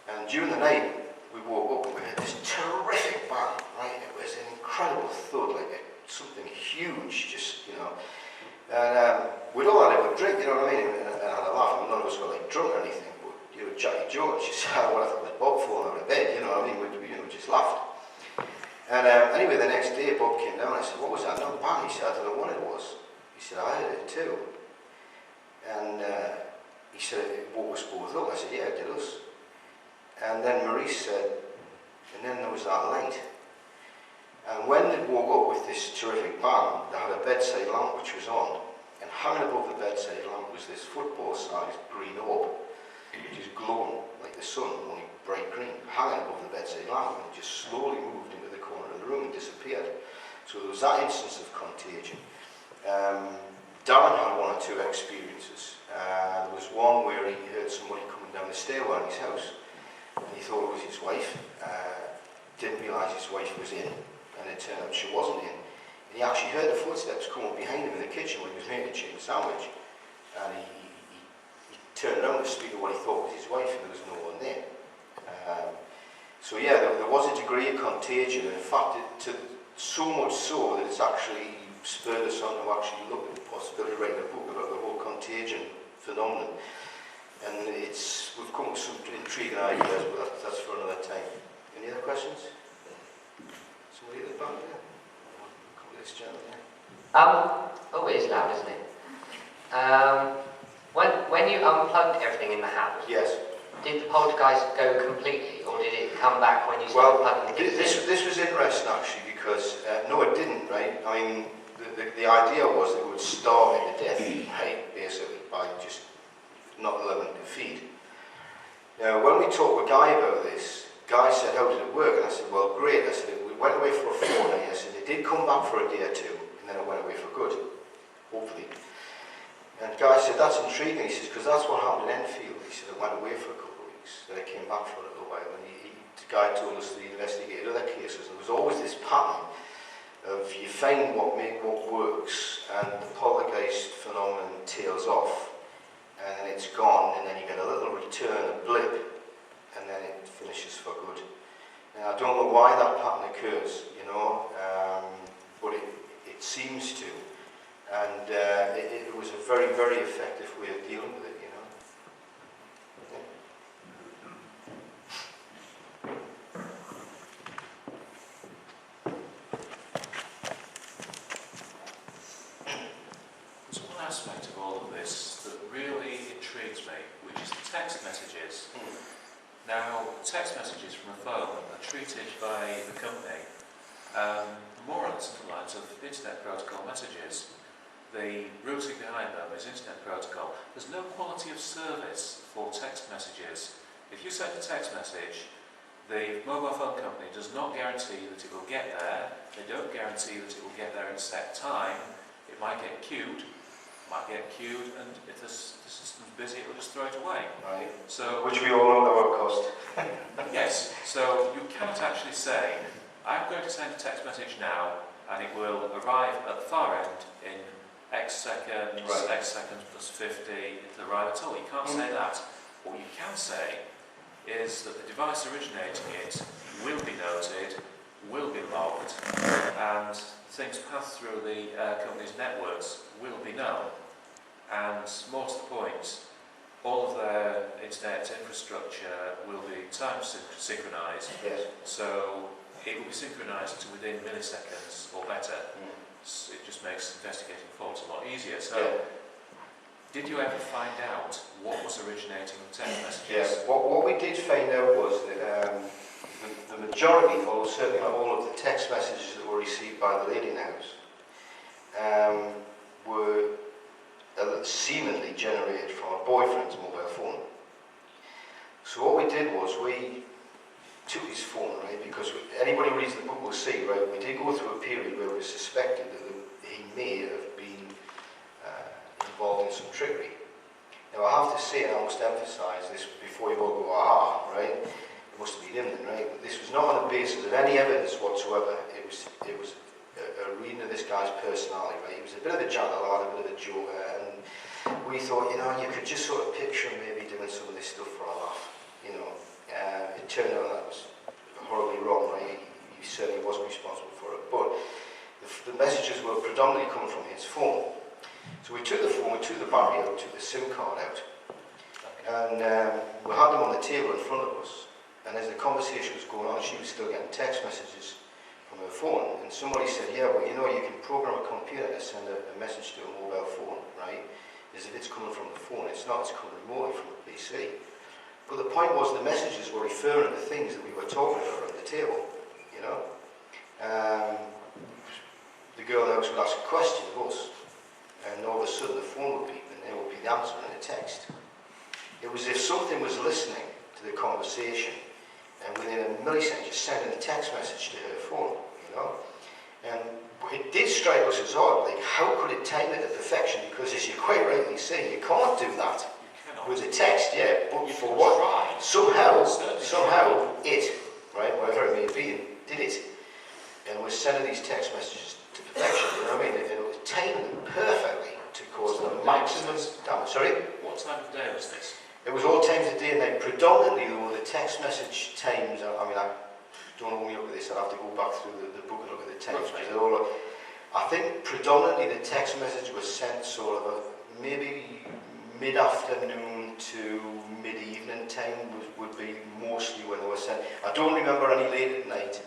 And during the night, we woke up and we heard this terrific bang, right? It was an incredible thud, like something huge, just, you know. And we'd all had a good drink, you know what I mean? And had a laugh. I mean, none of us were like drunk or anything, but you know, Jackie Jones, she said, "Oh, well, I thought it was Bob falling out of bed," you know what I mean? We just laughed. And anyway, the next day, Bob came down and I said, "What was that? No bang." He said, "I don't know what it was." He said, "I heard it too." And he said, "It woke us both up." I said, "Yeah, it did us." And then Maurice said, "And then there was that light." And when they woke up with this terrific bang, they had a bedside lamp which was on, and hanging above the bedside lamp was this football sign like this green orb, just glowing like the sun, only bright green, hanging above the bedside lamp, and it just slowly moved into the corner of the room and disappeared. So there was that instance of contagion. Darren had one or two experiences. There was one where he heard somebody coming down the stairwell in his house, and he thought it was his wife. Didn't realise his wife was in, and it turned out she wasn't in. And he actually heard the footsteps come up behind him in the kitchen when he was making a chicken sandwich. And he turned around to speak to what he thought was his wife, and there was no one there. So yeah, there was a degree of contagion. In fact, so much so that it's actually spurred us on to actually look at the possibility of writing a book about the whole contagion phenomenon. And we've come up with some intriguing ideas, but that's for another time. Any other questions? Somebody at the back there? Come with this gentleman there. Oh, it is loud, isn't it? When you unplugged everything in the house, Yes. did the poltergeist go completely, or did it come back when you started plugging things in? This was interesting actually because, no it didn't, right? I mean, the idea was that it would starve it to death, right? Basically, by just not allowing it to feed. Now, when we talked with Guy about this, Guy said, how did it work? And I said, well, great. I said, we went away for a fortnight. I said, it did come back for a day or two, and then it went away for good, hopefully. And Guy said, that's intriguing. He says, because that's what happened in Enfield. He said, it went away for a couple of weeks, then it came back for a little while. And the Guy told us that he investigated other cases. There was always this pattern of you find what works, and the poltergeist phenomenon tails off, and then it's gone, and then you get a little return, a blip, and then it finishes for good. Now, I don't know why that pattern occurs, you know, but it seems to. And it was a very, very effective way of dealing with it, you know. There's one aspect of all of this that really intrigues me, which is the text messages. Now, text messages from a phone are treated by the company more on the lines of Internet Protocol messages. The routing behind them is Internet Protocol. There's no quality of service for text messages. If you send a text message, the mobile phone company does not guarantee that it will get there. They don't guarantee that it will get there in set time. It might get queued, and if the system's busy, it will just throw it away. Right. So, Which we all know that will cost. yes, so you cannot actually say, I'm going to send a text message now, and it will arrive at the far end in X seconds, Right. X seconds plus 50, it'll arrive at all. You can't say that. What you can say is that the device originating it will be noted, will be logged, and things passed through the company's networks will be known. And more to the point, all of their internet infrastructure will be time synchronized, Yes. so it will be synchronized to within milliseconds or better. It just makes investigating faults a lot easier. So, did you ever find out what was originating the text messages? Yes. What we did find out was that the majority, or certainly not all of the text messages that were received by the lady in the house were seemingly generated from her boyfriend's mobile phone. So what we did was we took his phone, right, because anybody who reads the book will see, right, we did go through a period where we suspected that he may have been involved in some trickery. Now I have to say, and I must emphasise this before you all go, aha, right, it must have been him then, right, but this was not on the basis of any evidence whatsoever. It was a reading of this guy's personality, right, he was a bit of a jackal, a bit of a joker, and we thought, you know, you could just sort of picture him maybe doing some of this stuff for a laugh, you know. It turned out that was horribly wrong, right? He certainly wasn't responsible for it. But the messages were predominantly coming from his phone. So we took the phone, we took the battery out, took the SIM card out, and we had them on the table in front of us. And as the conversation was going on, she was still getting text messages from her phone. And somebody said, yeah, well, you know, you can program a computer to send a message to a mobile phone, right? As if it's coming from the phone. It's not, it's coming remotely from the PC. But the point was the messages were referring to things that we were talking about at the table, you know. The girl in the house would ask a question of us, and all of a sudden the phone would beep, and there would be the answer in a text. It was as if something was listening to the conversation and within a millisecond just sending a text message to her phone, you know. And it did strike us as odd, like how could it time it to perfection? Because as you quite rightly say, you can't do that You cannot. with a text, yeah, but You for can what? try. Somehow Certainly it, right, whatever it may be, did it. And was sending these text messages to perfection, you know what I mean? And it was timing them perfectly to cause the maximum damage. Sorry? What time of day was this? It was all times of day and night. Predominantly, though, the text message times, I mean, I don't know when we look at this, I'll have to go back through the book and look at the times. Because they're all, I think predominantly the text message was sent sort of maybe mid-afternoon to mid-evening time would be mostly when they were sent. I don't remember any late at night,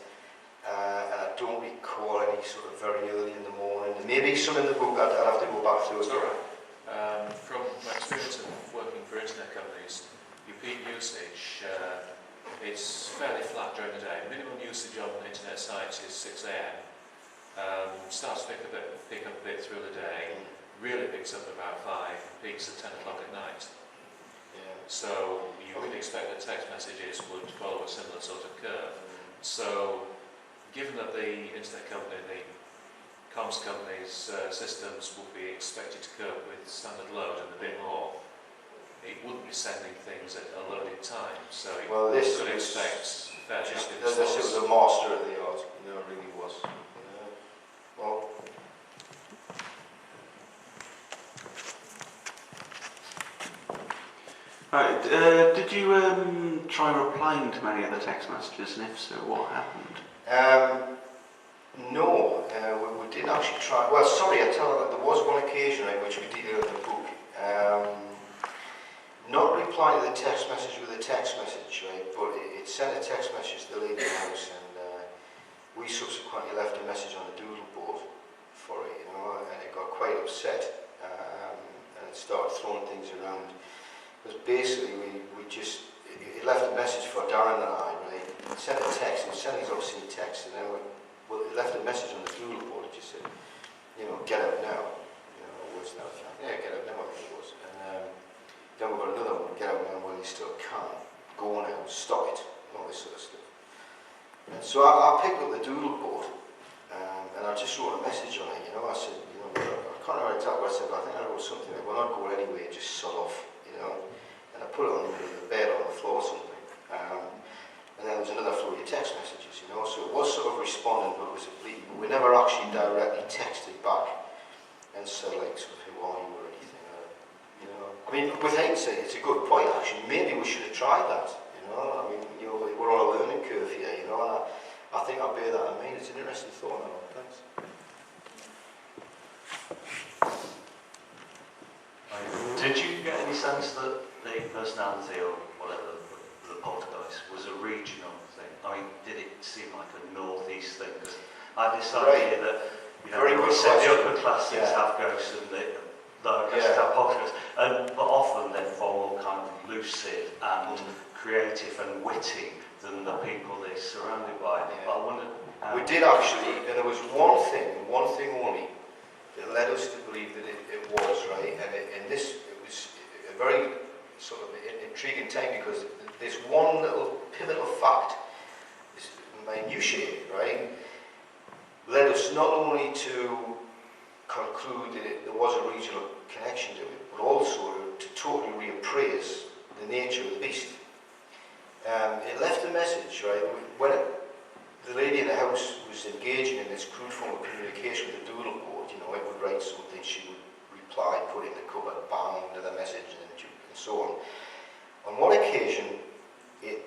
and I don't recall any sort of very early in the morning. Maybe some in the book, I'd have to go back through It's it. all right. From my experience of working for internet companies, your peak usage is fairly flat during the day. Minimum usage on internet sites is 6 a.m. Starts to pick up a bit through the day. Really picks up about 5. Peaks at 10 o'clock at night. Yeah. So you would expect that text messages would follow a similar sort of curve. So given that the internet company, the comms company's systems would be expected to cope with standard load and a bit more, it wouldn't be sending things at a loaded time. So you Well, this could was expect fairly rapid This was response. a master of the art, you know, it really was. Well, Right, did you try replying to many of the text messages, and if so, what happened? no, we didn't actually try. Well, sorry, I tell you that there was one occasion, right, which we detail in the book. Not replying to the text message with a text message, right, but it sent a text message to the lady in the house, and we subsequently left a message on the doodle board for it, you know, and it got quite upset, and it started throwing things around. Because basically it left a message for Darren and I, right? It sent a text, it sent these obscene texts, and then it left a message on the doodle board. It just said, you know, get out now. You know, words now. Yeah, get out now, I think it was. And then we got another one, get out now while you still can. Go now, stop it, and all this sort of stuff. And so I picked up the doodle board, and I just wrote a message on it, you know. I said, you know, I can't remember exactly what I said, but I think I wrote something like, we're not going anywhere, just sod off, you know. And I put it on the bed on the floor or something. And then there was another flow of text messages, you know. So it was sort of responding, but it was oblique. But we never actually directly texted back and said, like, sort of, who are you or anything. You know. I mean, with hindsight, it's a good point, actually. Maybe we should have tried that, you know. I mean, you know, we're on a learning curve here, you know. And I think I'll bear that in mind. It's an interesting thought, man. Thanks. Did you get any sense that the personality or whatever, the poltergeist, was a regional thing? I mean, did it seem like a northeast thing? Because I had this idea that, you know, Very good the upper question. classes Yeah. have ghosts and the lower classes have poltergeists. But often they're far more kind of lucid and creative and witty than the people they're surrounded by. Yeah. I wondered how... We did actually, and there was one thing only, that led us to believe that it was, right? And this, it was a very sort of intriguing time, because this one little pivotal fact, this minutiae, right, led us not only to conclude that there was a regional connection to it, but also to totally reappraise the nature of the beast. It left a message, right? When the lady in the house was engaging in this crude form of communication with the doodle board, you know, it would write something, she would reply, put it in the cupboard, bang, another message, and so on. On one occasion, it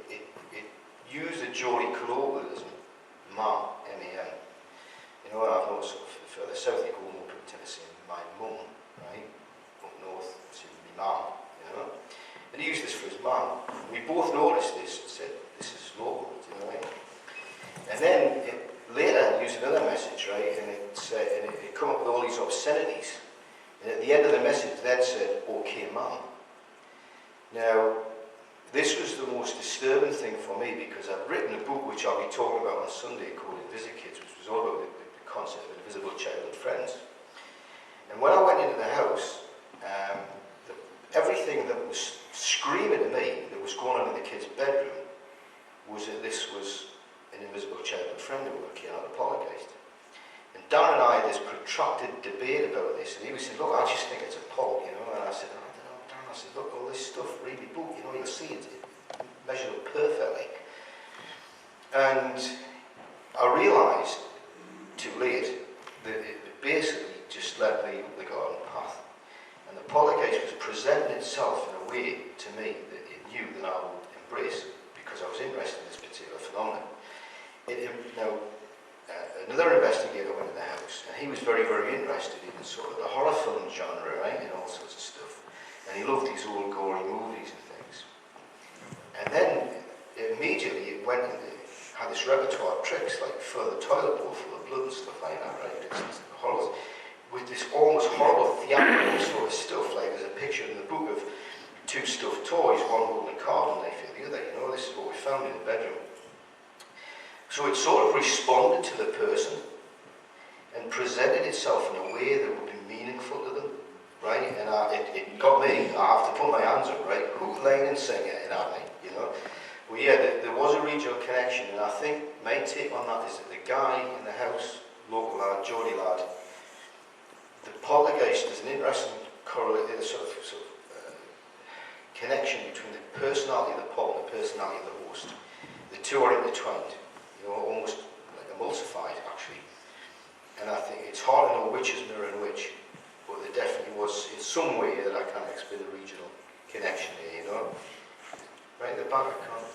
used a Geordie colloquialism, mum, M-A-M. You know, and I've noticed sort of further south, you go more people tend to say my mum, right? Up north, it seems to be mum, you know. And he used this for his mum. We both noticed this and said, this is local, do you know what I mean? And then later it used another message, right? And it come up with all these obscenities. And at the end of the message then said, okay, mum. Now, this was the most disturbing thing for me, because I've written a book which I'll be talking about on Sunday called Invisikids, which was all about the concept of invisible childhood friends. And when I went into the house, everything thing that was screaming at me that was going on in the kid's bedroom was that this was an invisible childhood friend of working out of poltergeist. And Darren and I had this protracted debate about this, and he was saying, look, I just think it's a pulp, you know, and I said, I don't know, Darren, I said, look, all this stuff really book, you know, you'll see it measured up perfectly. And I realised, too late, that it basically just led me up the garden path. And the poltergeist was presenting itself in a way to me that it knew that I would embrace because I was interested in this particular phenomenon. Another investigator went to the house, and he was very, very interested in sort of the horror film genre, right, and all sorts of stuff. And he loved these old gory movies and things. And then immediately it went and had this repertoire of tricks, like fill the toilet bowl full of blood and stuff like that, right? It's horror, with this almost horrible theatrical sort of stuff. Like there's a picture in the book of two stuffed toys, one holding a carving knife and the other. You know, this is what we found in the bedroom. So it sort of responded to the person and presented itself in a way that would be meaningful to them, right? And it got me. I have to put my hands up, right? Hook, line and singer it at me, you know. Well, yeah, there was a regional connection, and I think my take on that is that the guy in the house, local lad, Geordie lad, the poltergeist is an interesting connection between the personality of the pulp and the personality of the host. The two are intertwined, you know, almost like emulsified, actually. And I think it's hard to know which is mirroring which, but there definitely was, in some way, that I can't explain the regional connection here, you know. Right at the back, I can't.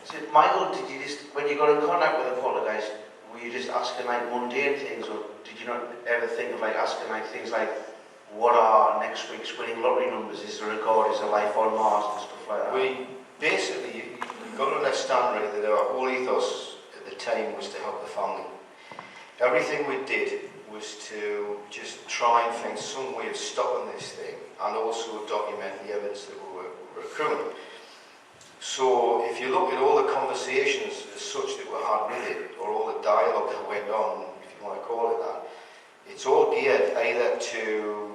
So, Michael, did you just, when you got in contact with the poltergeist, were you just asking like mundane things, or did you not ever think of like asking like things like, what are next week's winning lottery numbers? Is there a God? Is there life on Mars and stuff like that? We basically, you've got to understand really that our whole ethos at the time was to help the family. Everything we did was to just try and find some way of stopping this thing and also document the evidence that we were accruing. So if you look at all the conversations as such that we had with it, or all the dialogue that went on, if you want to call it that, it's all geared either to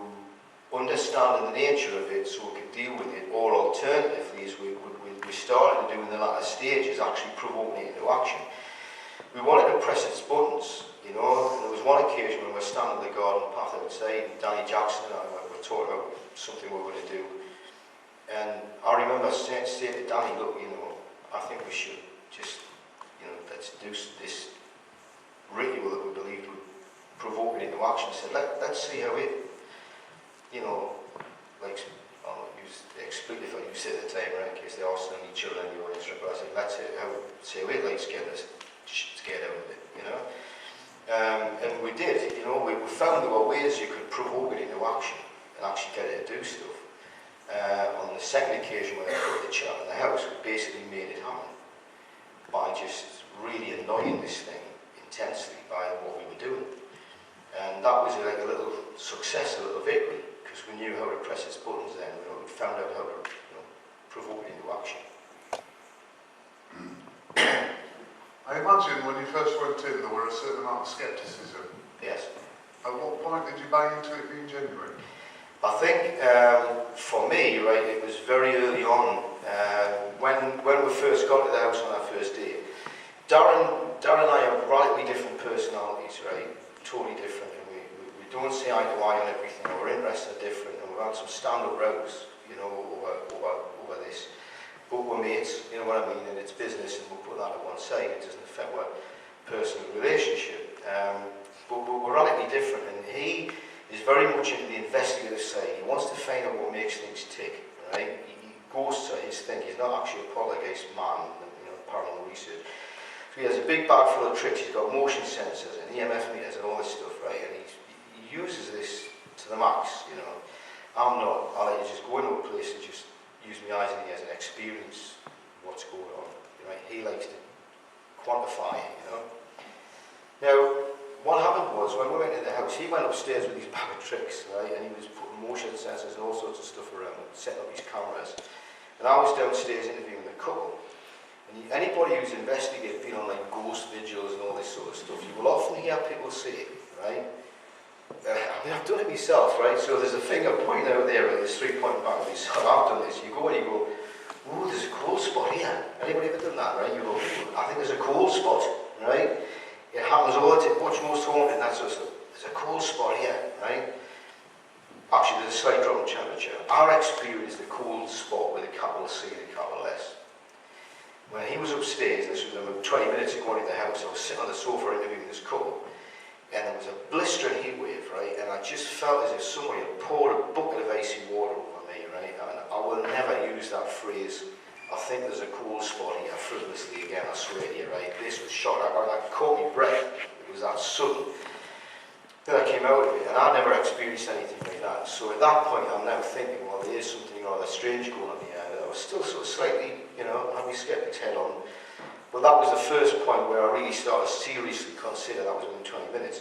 understanding the nature of it so we could deal with it, or alternatively, as we started to do in the latter stages, actually provoking it into action. We wanted to press its buttons, you know. There was one occasion when we were standing in the garden path outside, and Danny Jackson and I were talking about something we were going to do. And I remember saying to Danny, look, you know, I think we should just, you know, let's do this ritual that we believed would provoke it into action. I said, let's see how it, you know, like, I'll use the expletive I used at the time, right, in case they are sending each other in the audience, but I said, let's see how it likes getting us scared out of it, you know. And we did, you know, we found there were ways you could provoke it into action and actually get it to do stuff. On the second occasion when I put the chat in the house, we basically made it happen by just really annoying this thing intensely by what we were doing. And that was like a little success, a little victory, because we knew how to press its buttons then. We found out how to, you know, provoke it into action. I imagine when you first went in, there were a certain amount of scepticism. Yes. At what point did you buy into it being genuine? I think for me, right, it was very early on when we first got to the house on our first day. Darren and I have radically different personalities, right? Totally different, and we don't see eye to eye on everything. Our interests are different, and we've had some stand-up rows, you know, over this. But we're mates, you know what I mean, and it's business, and we'll put that to one side. It doesn't affect our personal relationship. But we're radically different, and he is very much into the investigative side. He wants to find out what makes things tick, right? He goes to his thing. He's not actually a poltergeist man, you know, paranormal research. So he has a big bag full of tricks. He's got motion sensors and EMF meters and all this stuff, right? And he uses this to the max, you know. I'm not. I like to just go into a place and just use my eyes and ears and experience what's going on, right? He likes to quantify it, you know. Now, what happened was, when we went into the house, he went upstairs with these bag of tricks, right, and he was putting motion sensors and all sorts of stuff around, setting up his cameras. And I was downstairs interviewing the couple. And anybody who's investigated, been on like ghost vigils and all this sort of stuff, you will often hear people say, right, mean, I've done it myself, right? So there's a finger pointing out there, right? There's 3 point back. So I've done this. You go and you go, ooh, there's a cold spot here. Anybody ever done that, right? You go, ooh, I think there's a cold spot, right? It happens all the time. Watch Most Haunted and that sort of stuff. There's a cold spot here, right? Actually, there's a slight drop in temperature. Our experience, the cold spot with a capital C and a capital S. When he was upstairs, this was about 20 minutes ago into the house, I was sitting on the sofa interviewing this couple, and there was a blistering heat wave, right? And I just felt as if somebody had poured a bucket of icy water over me, right? And I will never use that phrase, I think there's a cold spot here, frivolously again, I swear to you, right? This was shot, I caught my breath, it was that sudden. Then I came out of it, and I'd never experienced anything like that. So at that point, I'm now thinking, well, there is something rather strange going on here. I was still sort of slightly, you know, had my skeptics head on. But that was the first point where I really started to seriously consider that was within 20 minutes.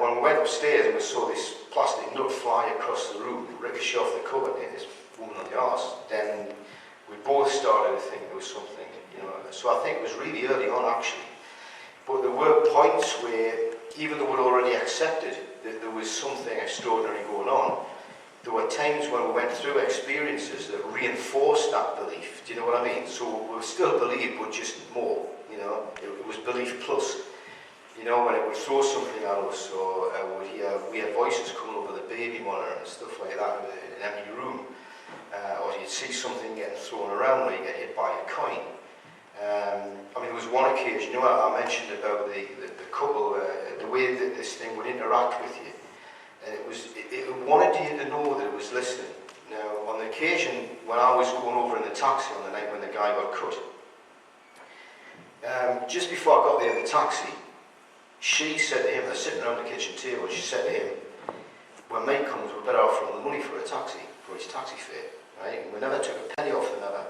When we went upstairs and we saw this plastic nut fly across the room, ricochet off the cupboard, hit this woman on the arse, then we both started to think there was something, you know. So I think it was really early on, actually. But there were points where, even though we'd already accepted that there was something extraordinary going on, there were times when we went through experiences that reinforced that belief. Do you know what I mean? So we still believed, but just more, you know. It was belief plus. You know, when it would throw something at us, or we had voices coming over the baby monitor and stuff like that in an empty room, or you'd see something getting thrown around when you get hit by a coin. I mean, there was one occasion, you know, I mentioned about the couple, the way that this thing would interact with you, and it wanted you to know that it was listening. Now, on the occasion when I was going over in the taxi on the night when the guy got cut, just before I got there in the taxi, she said to him, they're sitting around the kitchen table, she said to him, when mate comes, we're better off from the money for a taxi, for his taxi fare, right? And we never took a penny off them ever.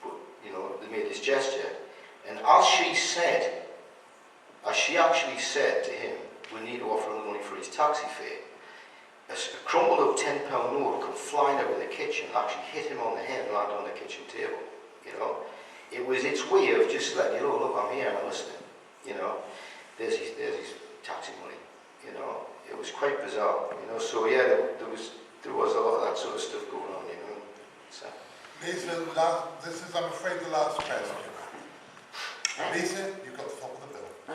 But, you know, they made this gesture. And as she actually said to him, we need to offer him the money for his taxi fare, a crumpled up £10 note come flying out of the kitchen and actually hit him on the head and landed on the kitchen table, you know. It was its way of just letting you know, look, I'm here and I'm listening, you know. There's his taxi money, you know. It was quite bizarre, you know. So yeah, there was a lot of that sort of stuff going on, you know. So. Lisa, this is, I'm afraid, the last question. Lisa, you've got the top of the bill. Oh,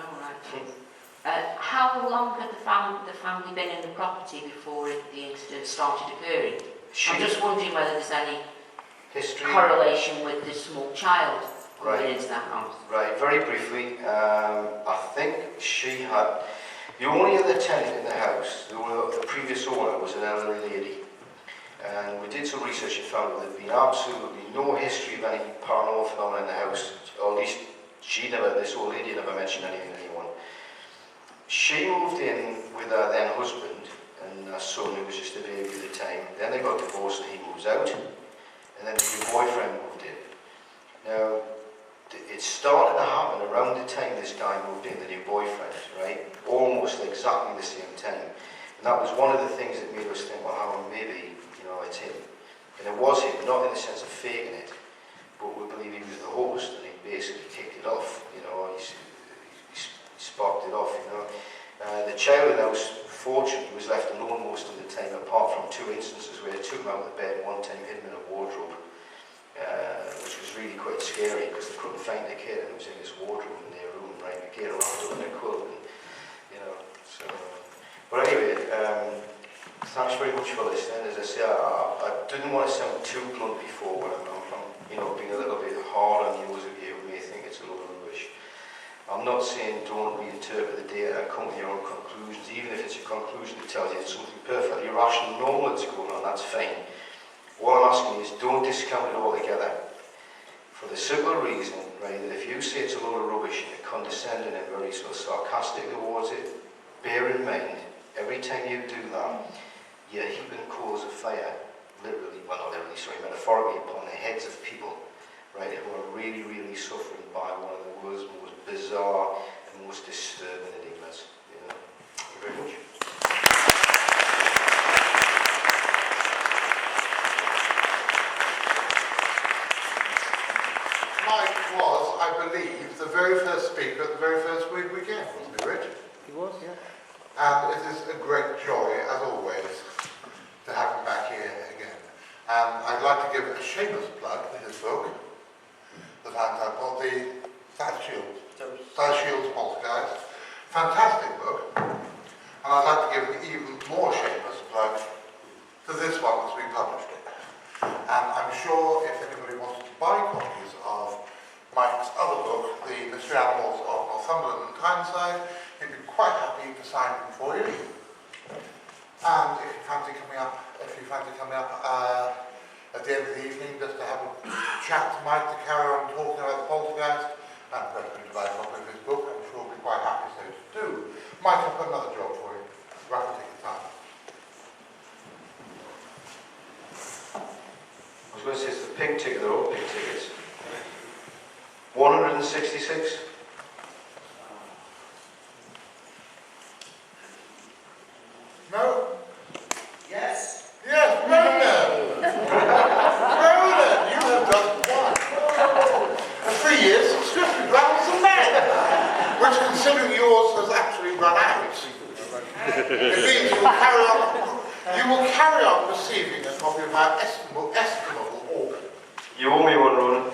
right. How long had the family been in the property before the incident started occurring? I'm just wondering whether there's any correlation with the small child coming into that house. Right, very briefly, I think she had, the only other tenant in the house, the previous owner, was an elderly lady. And we did some research and found that there'd been absolutely no history of any paranormal phenomena in the house, or at least this old lady never mentioned anything to anyone. She moved in with her then husband and her son, who was just a baby at the time. Then they got divorced and he moves out, and then the new boyfriend moved in. Now, it started to happen around the time this guy moved in, the new boyfriend, right? Almost exactly the same time. And that was one of the things that made us think, well, maybe, you know, it's him. And it was him, not in the sense of faking it, but we believe he was the host and he basically kicked it off, you know, he sparked it off, you know. The child in the house, fortunately, was left alone most of the time, apart from two instances where they took him out of the bed and one time hid him in a wardrobe. Which was really quite scary because they couldn't find the kid and it was in this wardrobe in their room, right? The kid wrapped up in a quilt, and, you know. So, but anyway, thanks very much for listening. As I say, I didn't want to sound too blunt before, but I'm you know, being a little bit hard on those of you who may think it's a little rubbish. I'm not saying don't reinterpret the data and come to your own conclusions, even if it's a conclusion that tells you it's something perfectly irrational, normal that's going on, that's fine. What I'm asking is, don't discount it altogether. For the simple reason, right, that if you say it's a load of rubbish and you're condescending and very sort of sarcastic towards it, bear in mind, every time you do that, you're heaping coals of fire, literally, well not literally, sorry, metaphorically, upon the heads of people, right, who are really, really suffering by one of the world's most bizarre and most disturbing enigmas. You know? Thank you very much. Mike was, I believe, the very first speaker at the very first week weekend, wasn't he, Rich? He was, yeah. and it is a great joy, as always, to have him back here again. And I'd like to give a shameless plug to his book, the South Shields Poltergeist. Fantastic book. And I'd like to give an even more shameless plug to this one as we published it. And I'm sure if anybody wants to buy copies of Mike's other book, The Mystery Animals of Northumberland and Tyneside, he'd be quite happy to sign them for you. And if you fancy coming up at the end of the evening, just to have a chat to Mike, to carry on talking about the poltergeist, and recommend to buy a copy of his book, I'm sure he'll be quite happy so to do. Mike, I've got another job for you. Raffle ticket time. I was going to say it's the pink ticket, they're all pink tickets. 166. No? Yes. Yes, Ronan! Ronan, you have done one. A 3 years subscription to Amazon Men, which, considering yours has actually run out, it means you will carry on receiving a copy of my estimable organ. You owe me one, Ronan.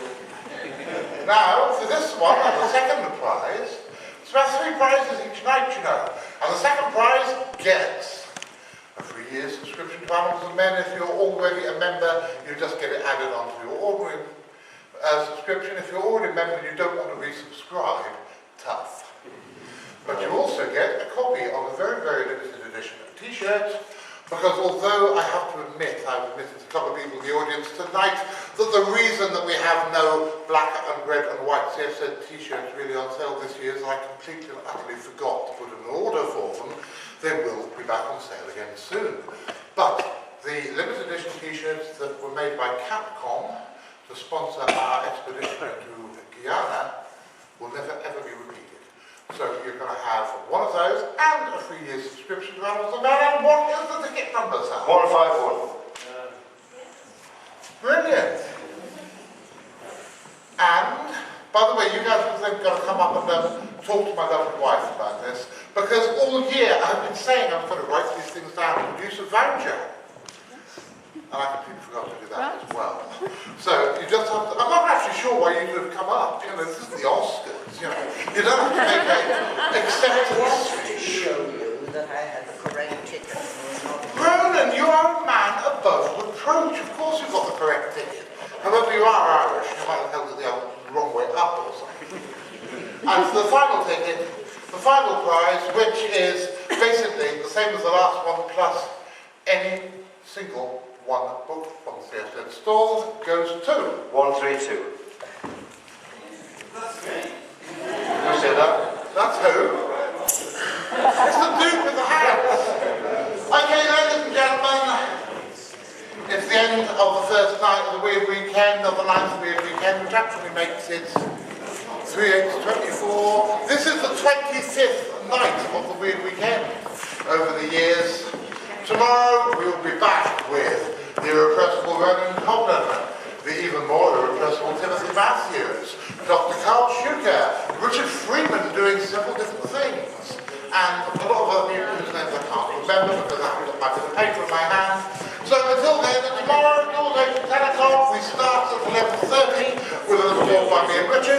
Now, for this one, and the second prize, it's about 3 prizes each night, you know. And the second prize gets a 3-year subscription to Amazon Men. If you're already a member, you just get it added onto your ordinary subscription. If you're already a member and you don't want to resubscribe, tough. But you also get a copy of a very, very limited edition of t-shirt, because although I have to admit, I've admitted to a couple of people in the audience tonight, that the reason that we have no black and red and white CFZ t-shirts really on sale this year is I completely and utterly forgot to put in an order for them. They will be back on sale again soon. But the limited edition t-shirts that were made by Capcom to sponsor our expedition to Guyana will never ever be repeated. So you're going to have one of those and a 3-year subscription to Amazon Men. And what is the ticket number, Sam? 151. Brilliant. And, by the way, you guys have got to come up and talk to my lovely wife about this, because all year I've been saying I'm going to write these things down and produce a voucher. And I completely forgot to do that as well. So you just have to, I'm not actually sure why you two have come up. You know, this is the Oscars, you know. You don't have to make an acceptance To show you that I had the correct ticket. Ronan, you are a man above reproach. Of course you've got the correct ticket. However, you are Irish. You might have held it the wrong way up or something. And for the final ticket, the final prize, which is basically the same as the last one, plus any single one book from the CFZ stall, goes to 132. That's me. Who said that? That's who? It's the Duke with the hats. Okay, ladies and gentlemen, it's the end of the first night of the Weird Weekend, of the ninth Weird Weekend, which actually makes it 3/8/24. This is the 25th night of the Weird Weekend over the years. Tomorrow we will be back with the irrepressible Ronan Coghlan, the even more irrepressible Timothy Matthews, Dr. Carl Schuker, Richard Freeman doing several different things, and a lot of other people whose names I can't remember because I haven't got my bit of paper in my hand. So until then, tomorrow, doors open 10 o'clock, we start at 11:30 with a little walk by me and Richard.